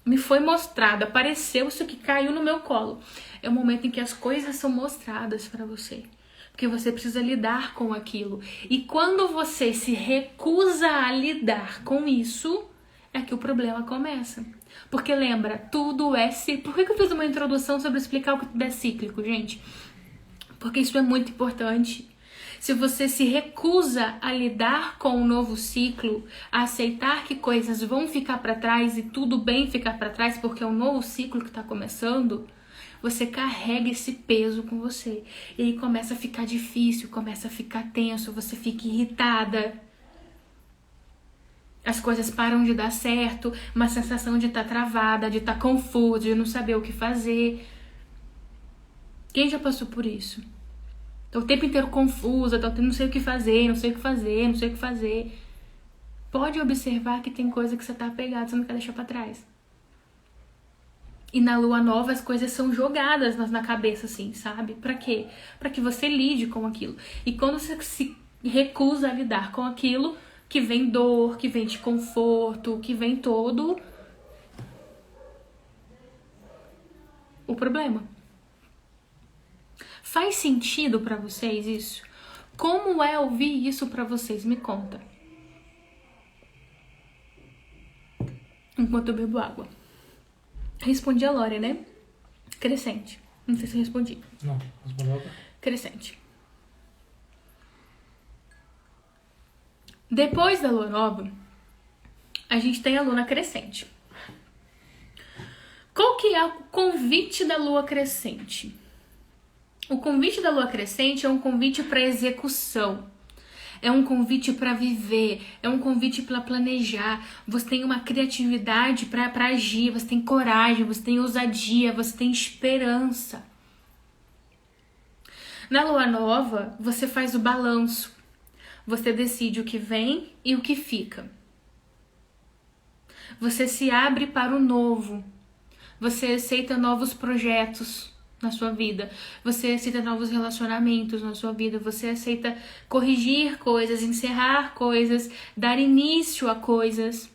me foi mostrado, apareceu isso que caiu no meu colo. É o momento em que as coisas são mostradas pra você. Porque você precisa lidar com aquilo. E quando você se recusa a lidar com isso, é que o problema começa. Porque lembra, tudo é cíclico. Por que eu fiz uma introdução sobre explicar o que tudo é cíclico, gente? Porque isso é muito importante. Se você se recusa a lidar com o novo ciclo, a aceitar que coisas vão ficar para trás e tudo bem ficar para trás porque é um novo ciclo que está começando, você carrega esse peso com você. E aí começa a ficar difícil, começa a ficar tenso, você fica irritada. As coisas param de dar certo, uma sensação de estar travada, de estar confusa, de não saber o que fazer. Quem já passou por isso? Tô o tempo inteiro confusa, não sei o que fazer, não sei o que fazer, não sei o que fazer. Pode observar que tem coisa que você tá apegado, você não quer deixar pra trás. E na lua nova as coisas são jogadas na cabeça, assim, sabe? Pra quê? Pra que você lide com aquilo. E quando você se recusa a lidar com aquilo, que vem dor, que vem desconforto, que vem todo o problema. Faz sentido pra vocês isso? Como é ouvir isso pra vocês? Me conta. Enquanto eu bebo água. Respondi a Lore, né? Crescente. Não sei se eu respondi. Não, respondeu agora. Crescente. Depois da lua nova, a gente tem a lua crescente. Qual que é o convite da lua crescente? O convite da lua crescente é um convite para execução. É um convite para viver, é um convite para planejar. Você tem uma criatividade para agir, você tem coragem, você tem ousadia, você tem esperança. Na lua nova, você faz o balanço. Você decide o que vem e o que fica. Você se abre para o novo. Você aceita novos projetos na sua vida, você aceita novos relacionamentos na sua vida, você aceita corrigir coisas, encerrar coisas, dar início a coisas.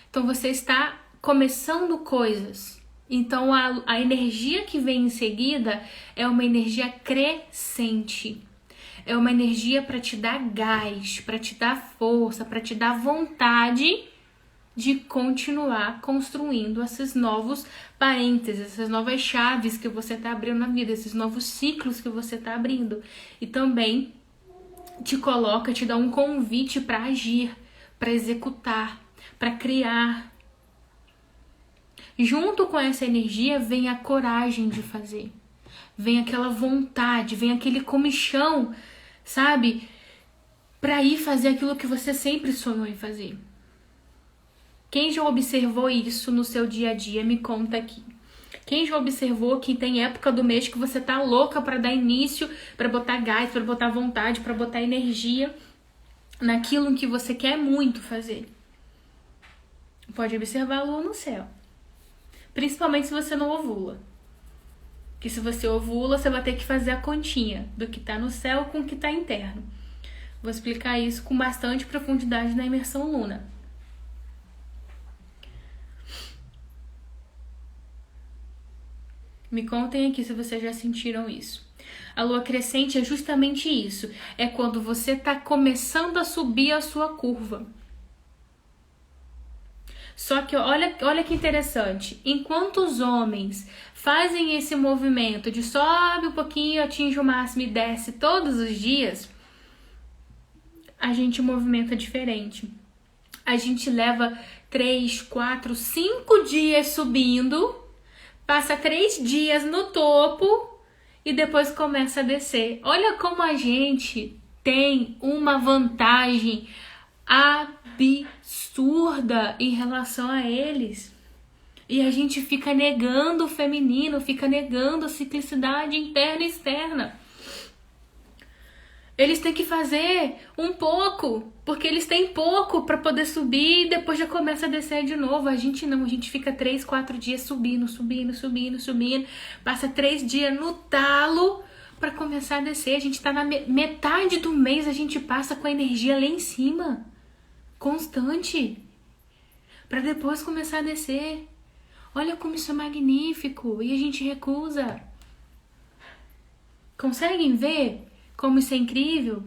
Então você está começando coisas. Então a energia que vem em seguida é uma energia crescente. É uma energia para te dar gás, para te dar força, para te dar vontade de continuar construindo esses novos parênteses, essas novas chaves que você está abrindo na vida, esses novos ciclos que você está abrindo. E também te dá um convite para agir, para executar, para criar. Junto com essa energia vem a coragem de fazer, vem aquela vontade, vem aquele comichão, sabe? Para ir fazer aquilo que você sempre sonhou em fazer. Quem já observou isso no seu dia a dia, me conta aqui. Quem já observou que tem época do mês que você tá louca para dar início, para botar gás, para botar vontade, para botar energia naquilo que você quer muito fazer? Pode observar a lua no céu. Principalmente se você não ovula. Que se você ovula, você vai ter que fazer a continha do que tá no céu com o que tá interno. Vou explicar isso com bastante profundidade na imersão Luna. Me contem aqui se vocês já sentiram isso. A lua crescente é justamente isso. É quando você está começando a subir a sua curva. Só que olha que interessante. Enquanto os homens fazem esse movimento de sobe um pouquinho, atinge o máximo e desce todos os dias, a gente movimenta diferente. A gente leva 3, 4, 5 dias subindo, passa 3 dias no topo e depois começa a descer. Olha como a gente tem uma vantagem absurda em relação a eles. E a gente fica negando o feminino, fica negando a ciclicidade interna e externa. Eles têm que fazer um pouco, porque eles têm pouco para poder subir e depois já começa a descer de novo. A gente não, a gente fica 3, 4 dias subindo. Passa 3 dias no talo para começar a descer. A gente tá na metade do mês, a gente passa com a energia lá em cima, constante, para depois começar a descer. Olha como isso é magnífico e a gente recusa. Conseguem ver como isso é incrível?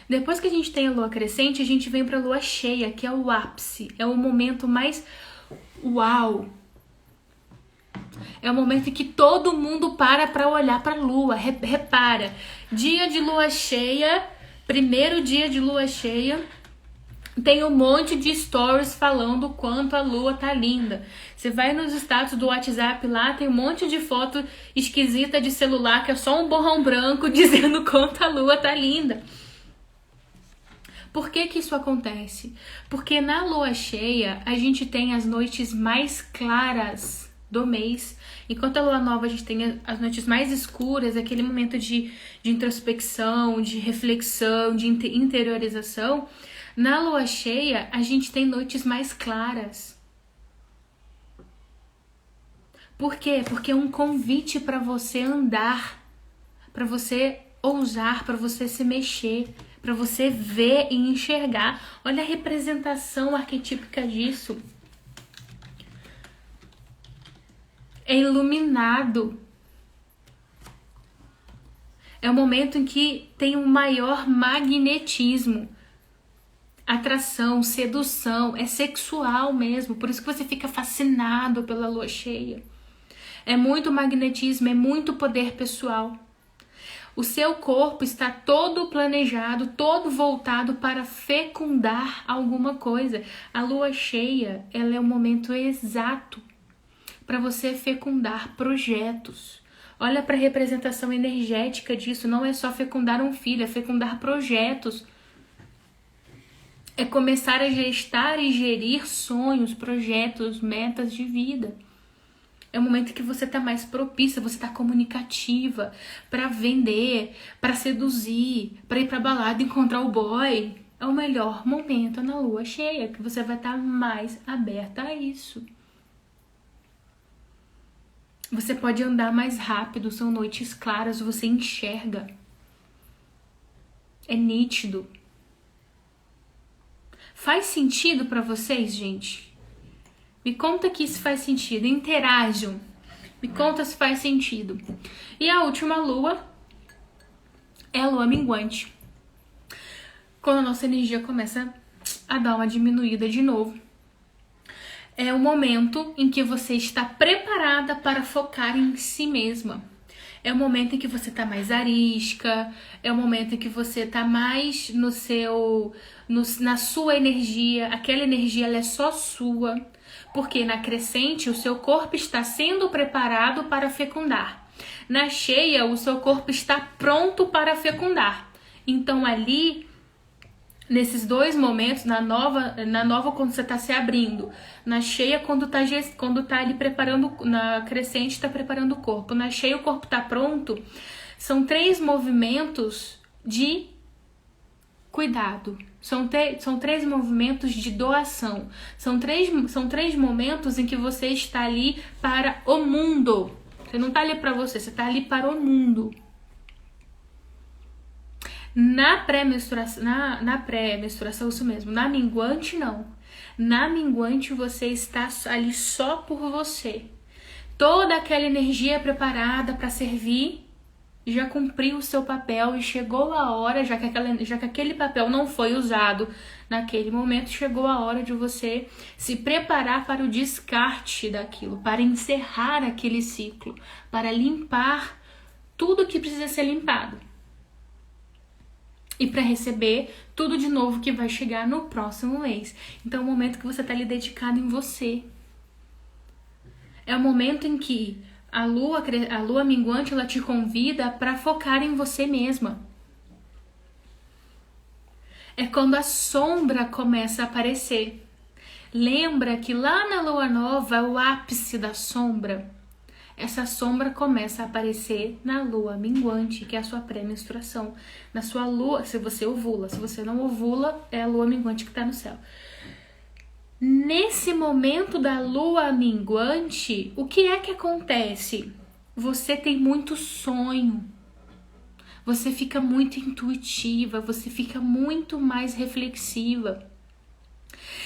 Depois que a gente tem a lua crescente, a gente vem para a lua cheia, que é o ápice, é o momento mais uau. É o momento em que todo mundo para olhar para a lua. Repara, dia de lua cheia, primeiro dia de lua cheia, tem um monte de stories falando o quanto a lua tá linda. Você vai nos status do WhatsApp lá, tem um monte de foto esquisita de celular que é só um borrão branco dizendo quanto a lua tá linda. Por que que isso acontece? Porque na lua cheia a gente tem as noites mais claras do mês, enquanto a lua nova a gente tem as noites mais escuras, aquele momento de introspecção, de reflexão, de interiorização. Na lua cheia, a gente tem noites mais claras. Por quê? Porque é um convite para você andar, para você ousar, para você se mexer, para você ver e enxergar. Olha a representação arquetípica disso. É iluminado. É o momento em que tem um maior magnetismo. Atração, sedução, é sexual mesmo, por isso que você fica fascinado pela lua cheia. É muito magnetismo, é muito poder pessoal. O seu corpo está todo planejado, todo voltado para fecundar alguma coisa. A lua cheia, ela é o momento exato para você fecundar projetos. Olha para a representação energética disso, não é só fecundar um filho, é fecundar projetos. É começar a gestar e gerir sonhos, projetos, metas de vida. É o momento que você está mais propícia, você está comunicativa para vender, para seduzir, para ir para balada e encontrar o boy. É o melhor momento na lua cheia, que você vai estar mais aberta a isso. Você pode andar mais rápido, são noites claras, você enxerga. É nítido. Faz sentido para vocês, gente? Me conta que isso faz sentido. Interajam. Me conta se faz sentido. E a última lua é a lua minguante. Quando a nossa energia começa a dar uma diminuída de novo. É o momento em que você está preparada para focar em si mesma. É o momento em que você tá mais arisca, é o momento em que você tá mais na sua energia, aquela energia ela é só sua, porque na crescente o seu corpo está sendo preparado para fecundar. Na cheia o seu corpo está pronto para fecundar. Então ali, nesses dois momentos, na nova quando você está se abrindo, na cheia quando tá ali preparando, na crescente está preparando o corpo, na cheia o corpo está pronto, são 3 movimentos de cuidado, são 3 movimentos de doação, são três momentos em que você está ali para o mundo, você não está ali para você está ali para o mundo. Na pré-menstruação, isso mesmo, na minguante não. Na minguante você está ali só por você. Toda aquela energia preparada para servir já cumpriu o seu papel e chegou a hora, já que aquele papel não foi usado naquele momento, chegou a hora de você se preparar para o descarte daquilo, para encerrar aquele ciclo, para limpar tudo que precisa ser limpado. E para receber tudo de novo que vai chegar no próximo mês. Então é o momento que você está ali dedicado em você. É o momento em que a lua minguante ela te convida para focar em você mesma. É quando a sombra começa a aparecer. Lembra que lá na lua nova é o ápice da sombra. essa sombra começa a aparecer na lua minguante, que é a sua pré-menstruação. Na sua lua, se você ovula. Se você não ovula, é a lua minguante que está no céu. Nesse momento da lua minguante, o que é que acontece? Você tem muito sonho. Você fica muito intuitiva, você fica muito mais reflexiva.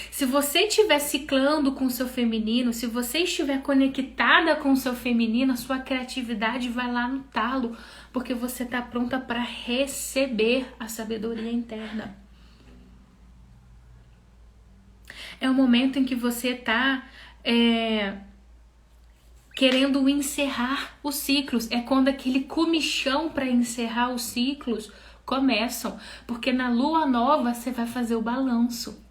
Se você estiver ciclando com o seu feminino, se você estiver conectada com o seu feminino, a sua criatividade vai lá no talo, porque você está pronta para receber a sabedoria interna. É o momento em que você está querendo encerrar os ciclos. É quando aquele comichão para encerrar os ciclos começam. Porque na lua nova você vai fazer o balanço.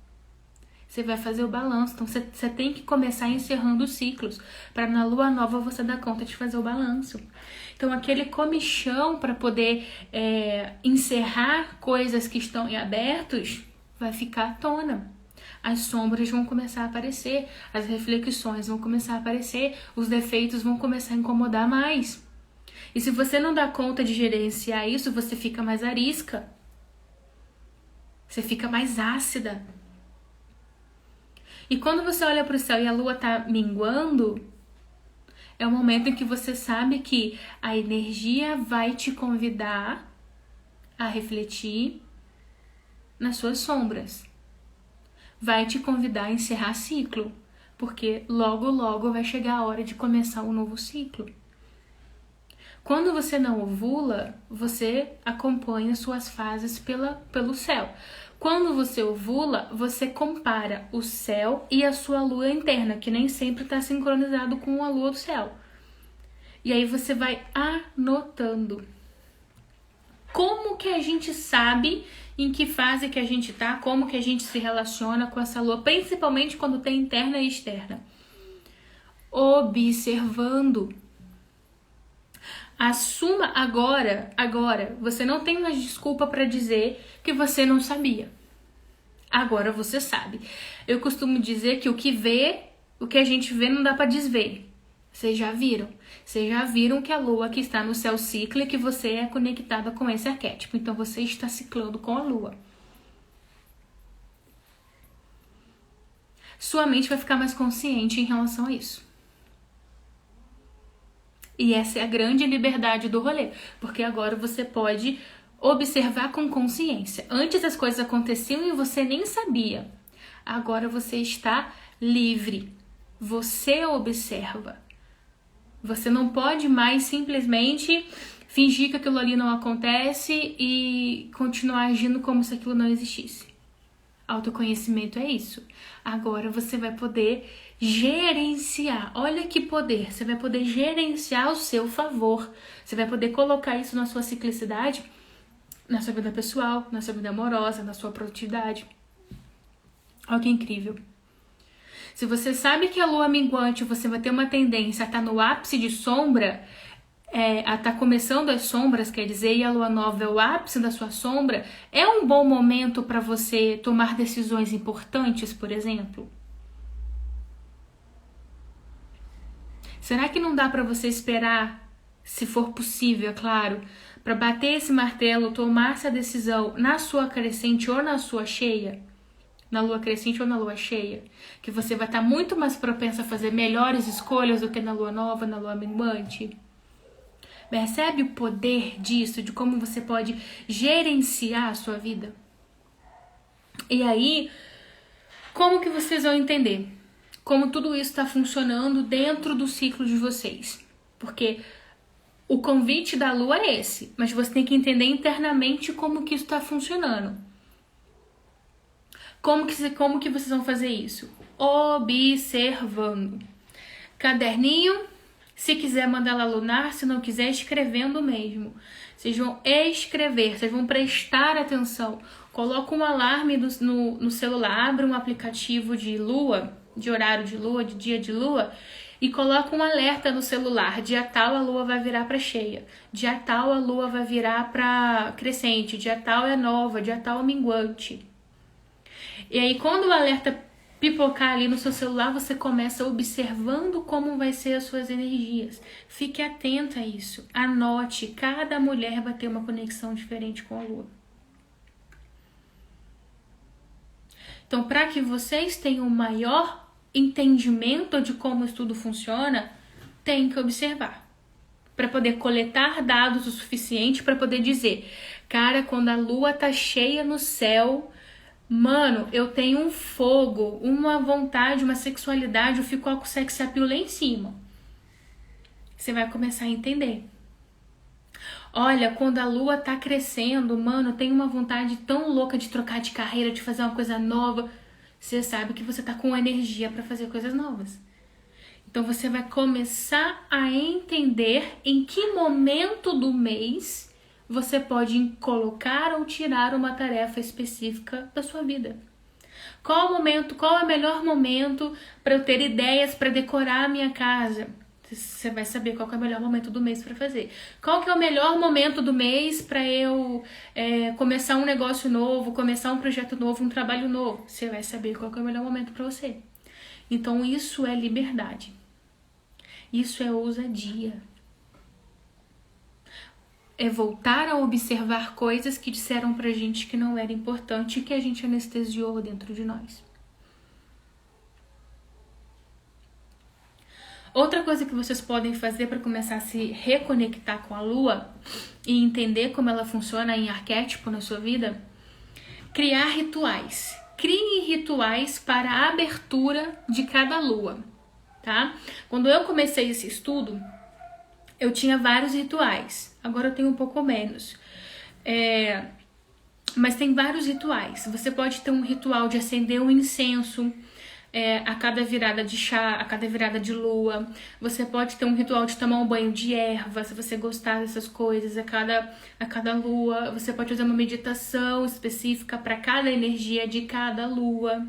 Você vai fazer o balanço. Então você tem que começar encerrando os ciclos. Para na lua nova você dar conta de fazer o balanço. Então aquele comichão para poder encerrar coisas que estão em abertos vai ficar à tona. As sombras vão começar a aparecer, as reflexões vão começar a aparecer, os defeitos vão começar a incomodar mais. E se você não dá conta de gerenciar isso, você fica mais arisca. Você fica mais ácida. E quando você olha para o céu e a lua está minguando, é o momento em que você sabe que a energia vai te convidar a refletir nas suas sombras. Vai te convidar a encerrar ciclo, porque logo, logo vai chegar a hora de começar um novo ciclo. Quando você não ovula, você acompanha suas fases pelo céu. Quando você ovula, você compara o céu e a sua lua interna, que nem sempre está sincronizado com a lua do céu. E aí você vai anotando. Como que a gente sabe em que fase que a gente tá, como que a gente se relaciona com essa lua, principalmente quando tem interna e externa? Observando. Assuma agora, você não tem mais desculpa para dizer que você não sabia. Agora você sabe. Eu costumo dizer que o que a gente vê não dá para desver. Vocês já viram? Vocês já viram que a lua que está no céu cicla e que você é conectada com esse arquétipo. Então você está ciclando com a lua. Sua mente vai ficar mais consciente em relação a isso. E essa é a grande liberdade do rolê. Porque agora você pode observar com consciência. Antes as coisas aconteciam e você nem sabia. Agora você está livre. Você observa. Você não pode mais simplesmente fingir que aquilo ali não acontece e continuar agindo como se aquilo não existisse. Autoconhecimento é isso. Agora você vai poder gerenciar. Olha que poder. Você vai poder gerenciar ao seu favor. Você vai poder colocar isso na sua ciclicidade, na sua vida pessoal, na sua vida amorosa, na sua produtividade. Olha que incrível. Se você sabe que a lua minguante você vai ter uma tendência a estar no ápice de sombra, a estar começando as sombras, quer dizer, e a lua nova é o ápice da sua sombra, é um bom momento para você tomar decisões importantes, por exemplo? Será que não dá para você esperar, se for possível, é claro, para bater esse martelo, tomar essa decisão na sua crescente ou na sua cheia? Na lua crescente ou na lua cheia, que você vai estar muito mais propensa a fazer melhores escolhas do que na lua nova, na lua minguante. Percebe o poder disso, de como você pode gerenciar a sua vida? E aí, como que vocês vão entender como tudo isso está funcionando dentro do ciclo de vocês? Porque o convite da lua é esse, mas você tem que entender internamente como que isso está funcionando. Como que vocês vão fazer isso? Observando. Caderninho, se quiser mandar lá lunar, se não quiser, escrevendo mesmo. Vocês vão escrever, vocês vão prestar atenção. Coloca um alarme no celular, abre um aplicativo de lua, de horário de lua, de dia de lua, e coloca um alerta no celular. Dia tal a lua vai virar para cheia. Dia tal a lua vai virar para crescente. Dia tal é nova, dia tal é minguante. E aí, quando o alerta pipocar ali no seu celular, você começa observando como vai ser as suas energias. Fique atenta a isso. Anote, cada mulher vai ter uma conexão diferente com a lua. Então, para que vocês tenham maior entendimento de como isso tudo funciona, tem que observar. Para poder coletar dados o suficiente para poder dizer, cara, quando a lua tá cheia no céu, mano, eu tenho um fogo, uma vontade, uma sexualidade, eu fico com o sex appeal lá em cima. Você vai começar a entender. Olha, quando a lua tá crescendo, mano, eu tenho uma vontade tão louca de trocar de carreira, de fazer uma coisa nova. Você sabe que você tá com energia para fazer coisas novas. Então você vai começar a entender em que momento do mês você pode colocar ou tirar uma tarefa específica da sua vida. Qual é o melhor momento para eu ter ideias para decorar a minha casa? Você vai saber qual que é o melhor momento do mês para fazer. Qual que é o melhor momento do mês para eu começar um negócio novo, começar um projeto novo, um trabalho novo? Você vai saber qual que é o melhor momento para você. Então isso é liberdade. Isso é ousadia. É voltar a observar coisas que disseram pra gente que não era importante e que a gente anestesiou dentro de nós. Outra coisa que vocês podem fazer para começar a se reconectar com a lua e entender como ela funciona em arquétipo na sua vida, criar rituais. Crie rituais para a abertura de cada lua, tá? Quando eu comecei esse estudo, eu tinha vários rituais. Agora eu tenho um pouco menos. Mas tem vários rituais. Você pode ter um ritual de acender um incenso a cada virada de chá, a cada virada de lua. Você pode ter um ritual de tomar um banho de erva, se você gostar dessas coisas, a cada lua. Você pode fazer uma meditação específica para cada energia de cada lua.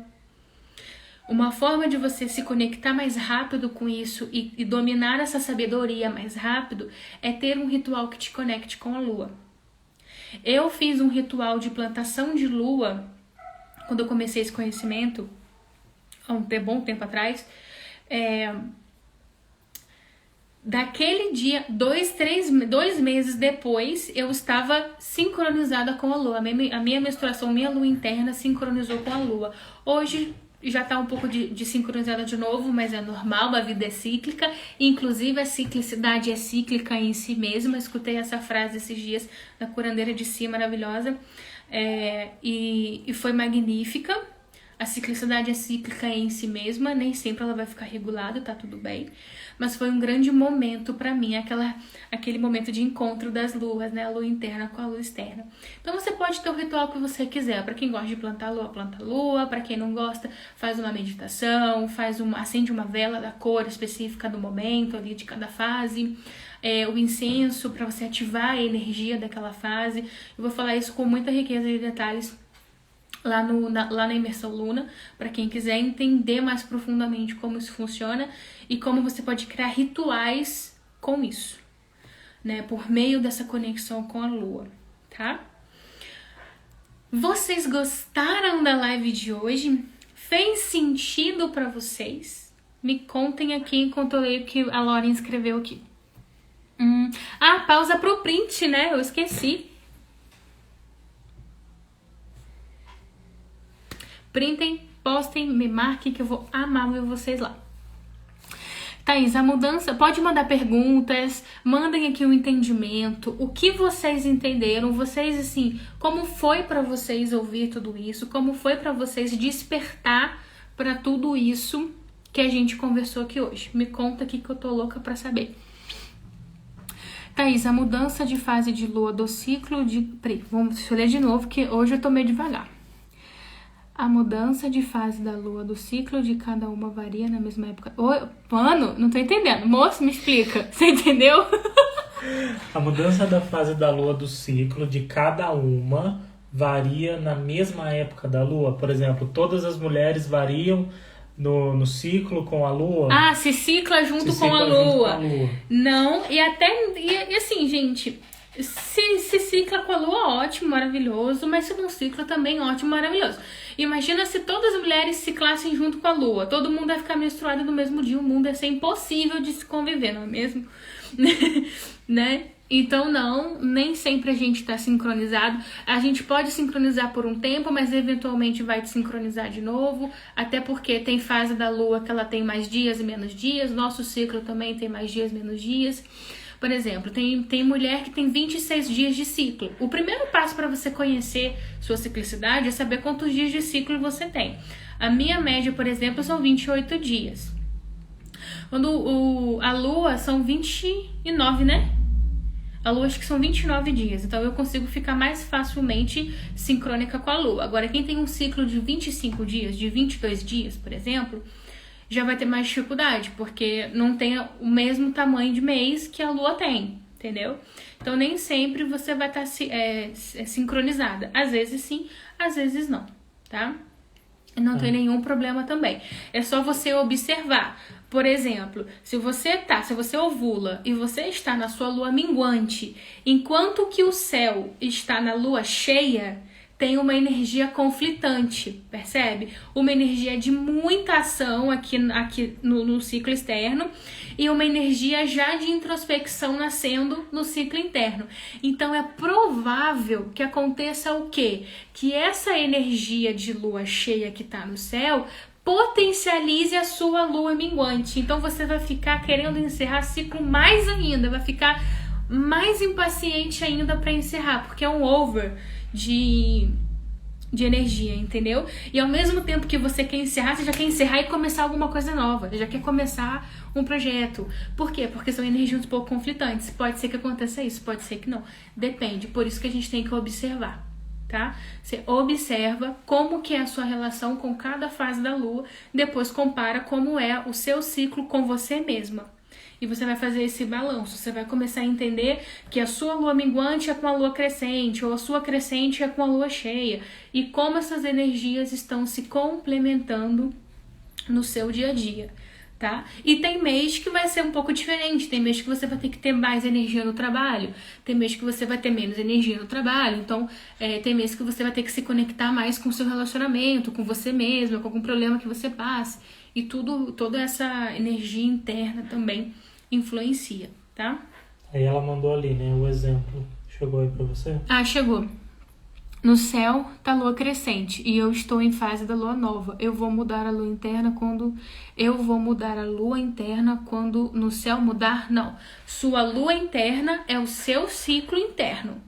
Uma forma de você se conectar mais rápido com isso e dominar essa sabedoria mais rápido é ter um ritual que te conecte com a lua. Eu fiz um ritual de plantação de lua quando eu comecei esse conhecimento, há um bom tempo atrás. Daquele dia, 2 meses depois, eu estava sincronizada com a lua. A minha menstruação, minha lua interna sincronizou com a lua. Hoje já tá um pouco de sincronizada de novo, mas é normal, a vida é cíclica. Inclusive, a ciclicidade é cíclica em si mesma. Escutei essa frase esses dias da curandeira de si, maravilhosa. E foi magnífica. A ciclicidade é cíclica em si mesma, nem sempre ela vai ficar regulada, tá tudo bem. Mas foi um grande momento pra mim, aquele momento de encontro das luas, né? A lua interna com a lua externa. Então você pode ter o ritual que você quiser. Pra quem gosta de plantar lua, planta lua. Pra quem não gosta, faz uma meditação, acende uma vela da cor específica do momento ali de cada fase. O incenso pra você ativar a energia daquela fase. Eu vou falar isso com muita riqueza de detalhes lá na Imersão Luna, para quem quiser entender mais profundamente como isso funciona e como você pode criar rituais com isso, né, por meio dessa conexão com a lua, tá? Vocês gostaram da live de hoje? Fez sentido para vocês? Me contem aqui enquanto eu leio o que a Lauren escreveu aqui. Pausa pro print, né? Eu esqueci. Printem, postem, me marquem que eu vou amar ver vocês lá. Thaís, a mudança... Pode mandar perguntas, mandem aqui um entendimento. O que vocês entenderam? Vocês, assim, como foi pra vocês ouvir tudo isso? Como foi pra vocês despertar pra tudo isso que a gente conversou aqui hoje? Me conta aqui que eu tô louca pra saber. Thaís, a mudança de fase de lua do ciclo de... Peraí, vamos ler de novo, que hoje eu tô meio devagar. A mudança de fase da lua do ciclo de cada uma varia na mesma época. Mano, não tô entendendo. Moço, me explica. Você entendeu? A mudança da fase da lua do ciclo de cada uma varia na mesma época da lua. Por exemplo, todas as mulheres variam no ciclo com a lua. Se cicla junto com a lua. Não, e assim, gente, Se cicla com a lua, ótimo, maravilhoso, mas se não cicla também, ótimo, maravilhoso. Imagina se todas as mulheres ciclassem junto com a lua, todo mundo ia ficar menstruado no mesmo dia, o mundo ia ser impossível de se conviver, não é mesmo? Né? Então não, nem sempre a gente tá sincronizado. A gente pode sincronizar por um tempo, mas eventualmente vai desincronizar de novo, até porque tem fase da lua que ela tem mais dias e menos dias, nosso ciclo também tem mais dias e menos dias. Por exemplo, tem mulher que tem 26 dias de ciclo. O primeiro passo para você conhecer sua ciclicidade é saber quantos dias de ciclo você tem. A minha média, por exemplo, são 28 dias. Quando a lua são 29, né? A lua acho que são 29 dias, então eu consigo ficar mais facilmente sincrônica com a lua. Agora, quem tem um ciclo de 25 dias, de 22 dias, por exemplo, já vai ter mais dificuldade, porque não tem o mesmo tamanho de mês que a lua tem, entendeu? Então, nem sempre você vai estar sincronizada. Às vezes sim, às vezes não, tá? Não tem nenhum problema também. É só você observar. Por exemplo, se você ovula e você está na sua lua minguante, enquanto que o céu está na lua cheia, tem uma energia conflitante, percebe? Uma energia de muita ação aqui no ciclo externo e uma energia já de introspecção nascendo no ciclo interno. Então é provável que aconteça o quê? Que essa energia de lua cheia que está no céu potencialize a sua lua minguante. Então você vai ficar querendo encerrar ciclo mais ainda, vai ficar mais impaciente ainda para encerrar, porque é um over de energia, entendeu? E ao mesmo tempo que você quer encerrar, você já quer encerrar e começar alguma coisa nova, você já quer começar um projeto. Por quê? Porque são energias um pouco conflitantes. Pode ser que aconteça isso, pode ser que não. Depende, por isso que a gente tem que observar, tá? Você observa como que é a sua relação com cada fase da lua, depois compara como é o seu ciclo com você mesma. E você vai fazer esse balanço, você vai começar a entender que a sua lua minguante é com a lua crescente, ou a sua crescente é com a lua cheia, e como essas energias estão se complementando no seu dia a dia, tá? E tem mês que vai ser um pouco diferente, tem mês que você vai ter que ter mais energia no trabalho, tem mês que você vai ter menos energia no trabalho, então tem mês que você vai ter que se conectar mais com o seu relacionamento, com você mesmo, com algum problema que você passe, e toda essa energia interna também influencia, tá? Aí ela mandou ali, né, o exemplo. Chegou aí pra você? Ah, chegou. No céu tá lua crescente e eu estou em fase da lua nova. Eu vou mudar a lua interna quando no céu mudar? Não. Sua lua interna é o seu ciclo interno.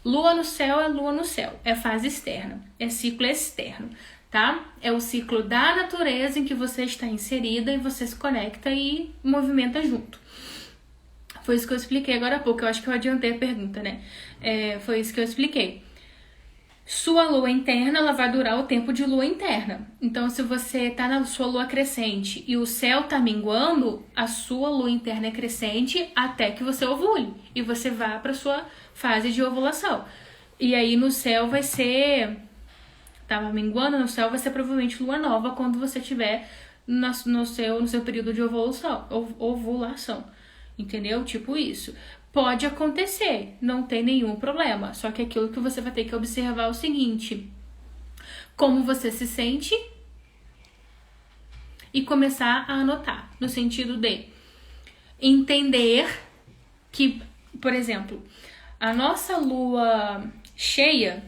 Lua no céu é lua no céu. É fase externa. É ciclo externo, tá? É o ciclo da natureza em que você está inserida e você se conecta e movimenta junto. Foi isso que eu expliquei agora há pouco. Eu acho que eu adiantei a pergunta, né? Foi isso que eu expliquei. Sua lua interna, ela vai durar o tempo de lua interna. Então, se você tá na sua lua crescente e o céu tá minguando, a sua lua interna é crescente até que você ovule. E você vá para sua fase de ovulação. E aí, no céu vai ser... Tava minguando, no céu vai ser provavelmente lua nova quando você tiver no seu período de ovulação. Entendeu? Tipo isso. Pode acontecer, não tem nenhum problema. Só que aquilo que você vai ter que observar é o seguinte: como você se sente e começar a anotar. No sentido de entender que, por exemplo, a nossa lua cheia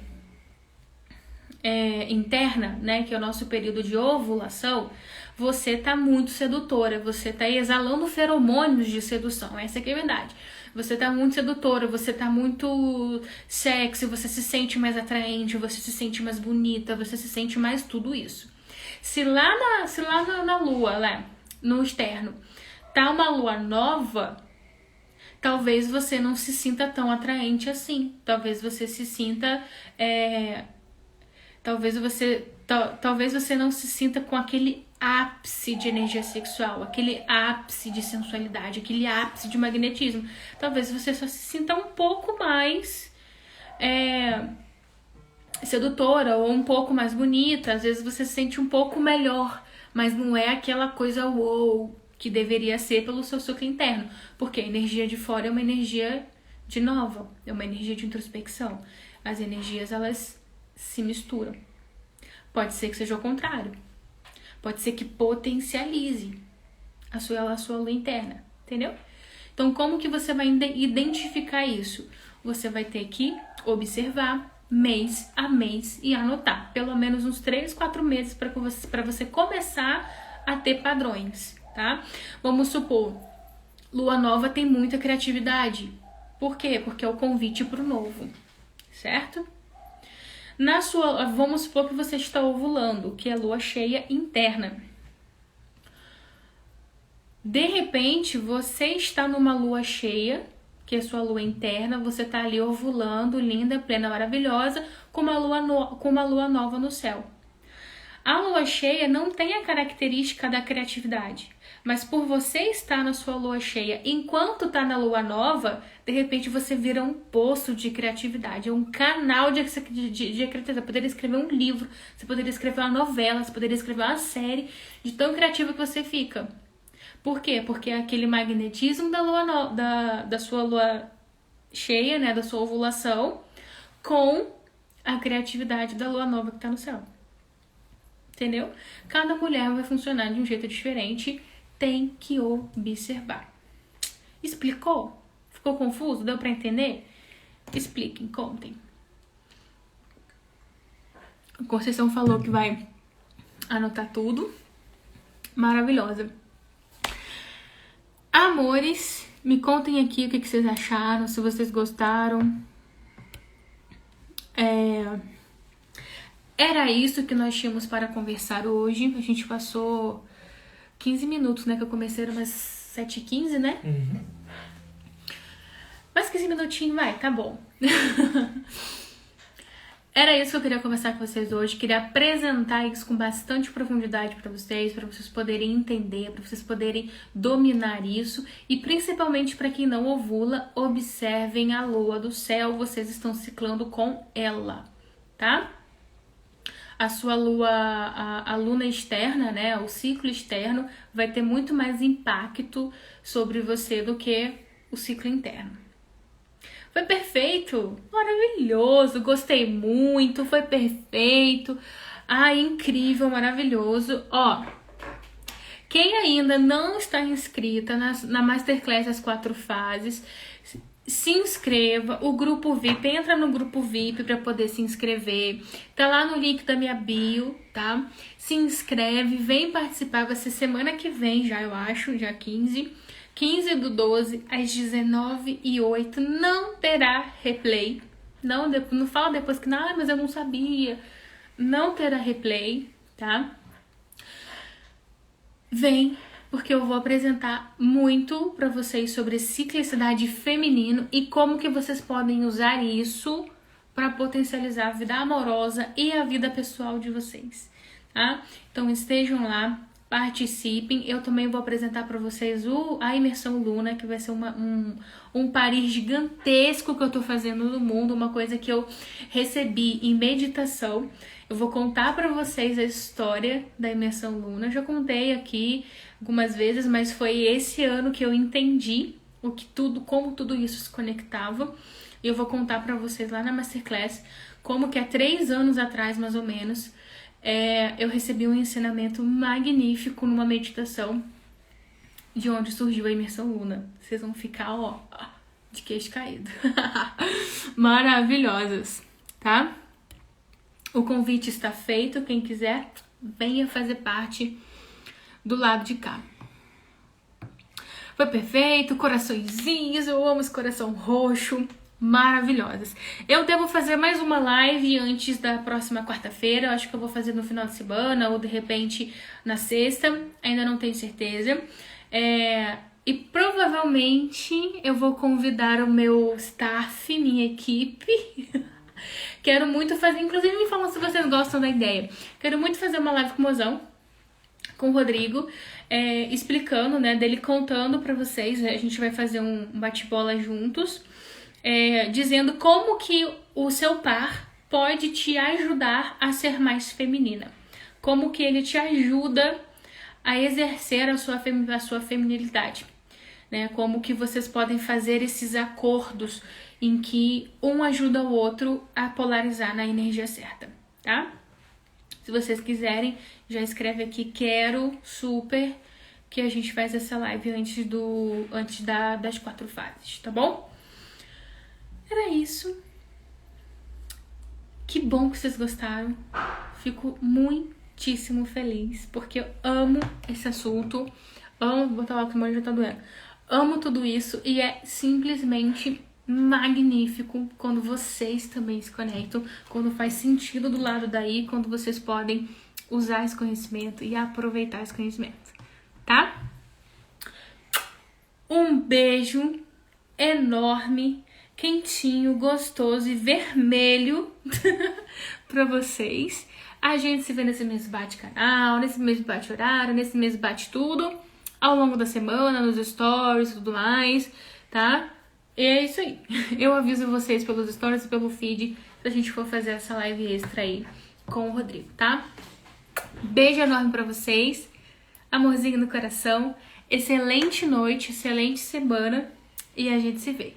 interna, né, que é o nosso período de ovulação, você tá muito sedutora, você tá exalando feromônios de sedução, essa que é a verdade. Você tá muito sedutora, você tá muito sexy, você se sente mais atraente, você se sente mais bonita, você se sente mais tudo isso. Se lá na lua, lá no externo, tá uma lua nova, talvez você não se sinta tão atraente assim. Talvez você se sinta... Talvez você não se sinta com aquele ápice de energia sexual, aquele ápice de sensualidade, aquele ápice de magnetismo. Talvez você só se sinta um pouco mais sedutora ou um pouco mais bonita. Às vezes você se sente um pouco melhor, mas não é aquela coisa wow que deveria ser pelo seu ciclo interno, porque a energia de fora é uma energia De novo, é uma energia de introspecção. As energias, elas se misturam. Pode ser que seja o contrário. Pode ser que potencialize a sua lua interna, entendeu? Então, como que você vai identificar isso? Você vai ter que observar mês a mês e anotar. Pelo menos uns 3, 4 meses para você começar a ter padrões, tá? Vamos supor, lua nova tem muita criatividade. Por quê? Porque é o convite para o novo, certo? Vamos supor que você está ovulando, que é lua cheia interna. De repente, você está numa lua cheia, que é sua lua interna, você está ali ovulando, linda, plena, maravilhosa, com uma lua nova no céu. A lua cheia não tem a característica da criatividade, mas por você estar na sua lua cheia enquanto está na lua nova, de repente você vira um poço de criatividade, um canal de criatividade. Você poderia escrever um livro, você poderia escrever uma novela, você poderia escrever uma série, de tão criativa que você fica. Por quê? Porque é aquele magnetismo da sua lua cheia, né, da sua ovulação, com a criatividade da lua nova que está no céu. Entendeu? Cada mulher vai funcionar de um jeito diferente, tem que observar. Explicou? Ficou confuso? Deu pra entender? Expliquem, contem. A Conceição falou que vai anotar tudo. Maravilhosa. Amores, me contem aqui o que vocês acharam, se vocês gostaram. Era isso que nós tínhamos para conversar hoje. A gente passou 15 minutos, né? Que eu comecei umas 7h15, né? Uhum. Mais 15 minutinhos, vai, tá bom. Era isso que eu queria conversar com vocês hoje. Queria apresentar isso com bastante profundidade para vocês poderem entender, para vocês poderem dominar isso. E principalmente para quem não ovula, observem a lua do céu. Vocês estão ciclando com ela, tá? A sua lua, a luna externa, né, o ciclo externo, vai ter muito mais impacto sobre você do que o ciclo interno. Foi perfeito, maravilhoso, gostei muito, foi perfeito, incrível, maravilhoso. Ó, quem ainda não está inscrita na Masterclass As 4 Fases, se inscreva, o grupo VIP, entra no grupo VIP para poder se inscrever, tá lá no link da minha bio, tá? Se inscreve, vem participar, vai ser semana que vem já, eu acho, já 15/12, às 19h08, não terá replay, não fala depois que, mas eu não sabia, não terá replay, tá? Vem, porque eu vou apresentar muito para vocês sobre ciclicidade feminino e como que vocês podem usar isso para potencializar a vida amorosa e a vida pessoal de vocês, tá? Então estejam lá, participem. Eu também vou apresentar para vocês a imersão Luna, que vai ser um Paris gigantesco que eu tô fazendo no mundo, uma coisa que eu recebi em meditação. Eu vou contar para vocês a história da imersão Luna. Eu já contei aqui algumas vezes, mas foi esse ano que eu entendi como tudo isso se conectava. E eu vou contar para vocês lá na Masterclass como que há 3 anos atrás, mais ou menos, eu recebi um ensinamento magnífico numa meditação de onde surgiu a imersão Luna. Vocês vão ficar, de queixo caído. Maravilhosas, tá? O convite está feito. Quem quiser, venha fazer parte do lado de cá. Foi perfeito, coraçõezinhos, eu amo esse coração roxo, maravilhosas. Eu devo fazer mais uma live antes da próxima quarta-feira, eu acho que eu vou fazer no final de semana ou de repente na sexta, ainda não tenho certeza. E provavelmente eu vou convidar o meu staff, minha equipe. Quero muito fazer, inclusive me falam se vocês gostam da ideia. Quero muito fazer uma live com o Mozão, com o Rodrigo, explicando, né, dele contando pra vocês. A gente vai fazer um bate-bola juntos, dizendo como que o seu par pode te ajudar a ser mais feminina. Como que ele te ajuda a exercer a sua feminilidade. né? Como que vocês podem fazer esses acordos em que um ajuda o outro a polarizar na energia certa, tá? Se vocês quiserem, já escreve aqui, quero super, que a gente faz essa live antes das 4 fases, tá bom? Era isso. Que bom que vocês gostaram. Fico muitíssimo feliz, porque eu amo esse assunto. Amo, vou botar o óculos, mas já tá doendo. Amo tudo isso e é simplesmente magnífico quando vocês também se conectam, quando faz sentido do lado daí, quando vocês podem usar esse conhecimento e aproveitar esse conhecimento, tá? Um beijo enorme, quentinho, gostoso e vermelho pra vocês. A gente se vê nesse mês bate-canal, nesse mês bate-horário, nesse mês bate-tudo, ao longo da semana, nos stories e tudo mais, tá? E é isso aí. Eu aviso vocês pelos stories e pelo feed se a gente for fazer essa live extra aí com o Rodrigo, tá? Beijo enorme pra vocês. Amorzinho no coração. Excelente noite, excelente semana. E a gente se vê.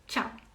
Tchau!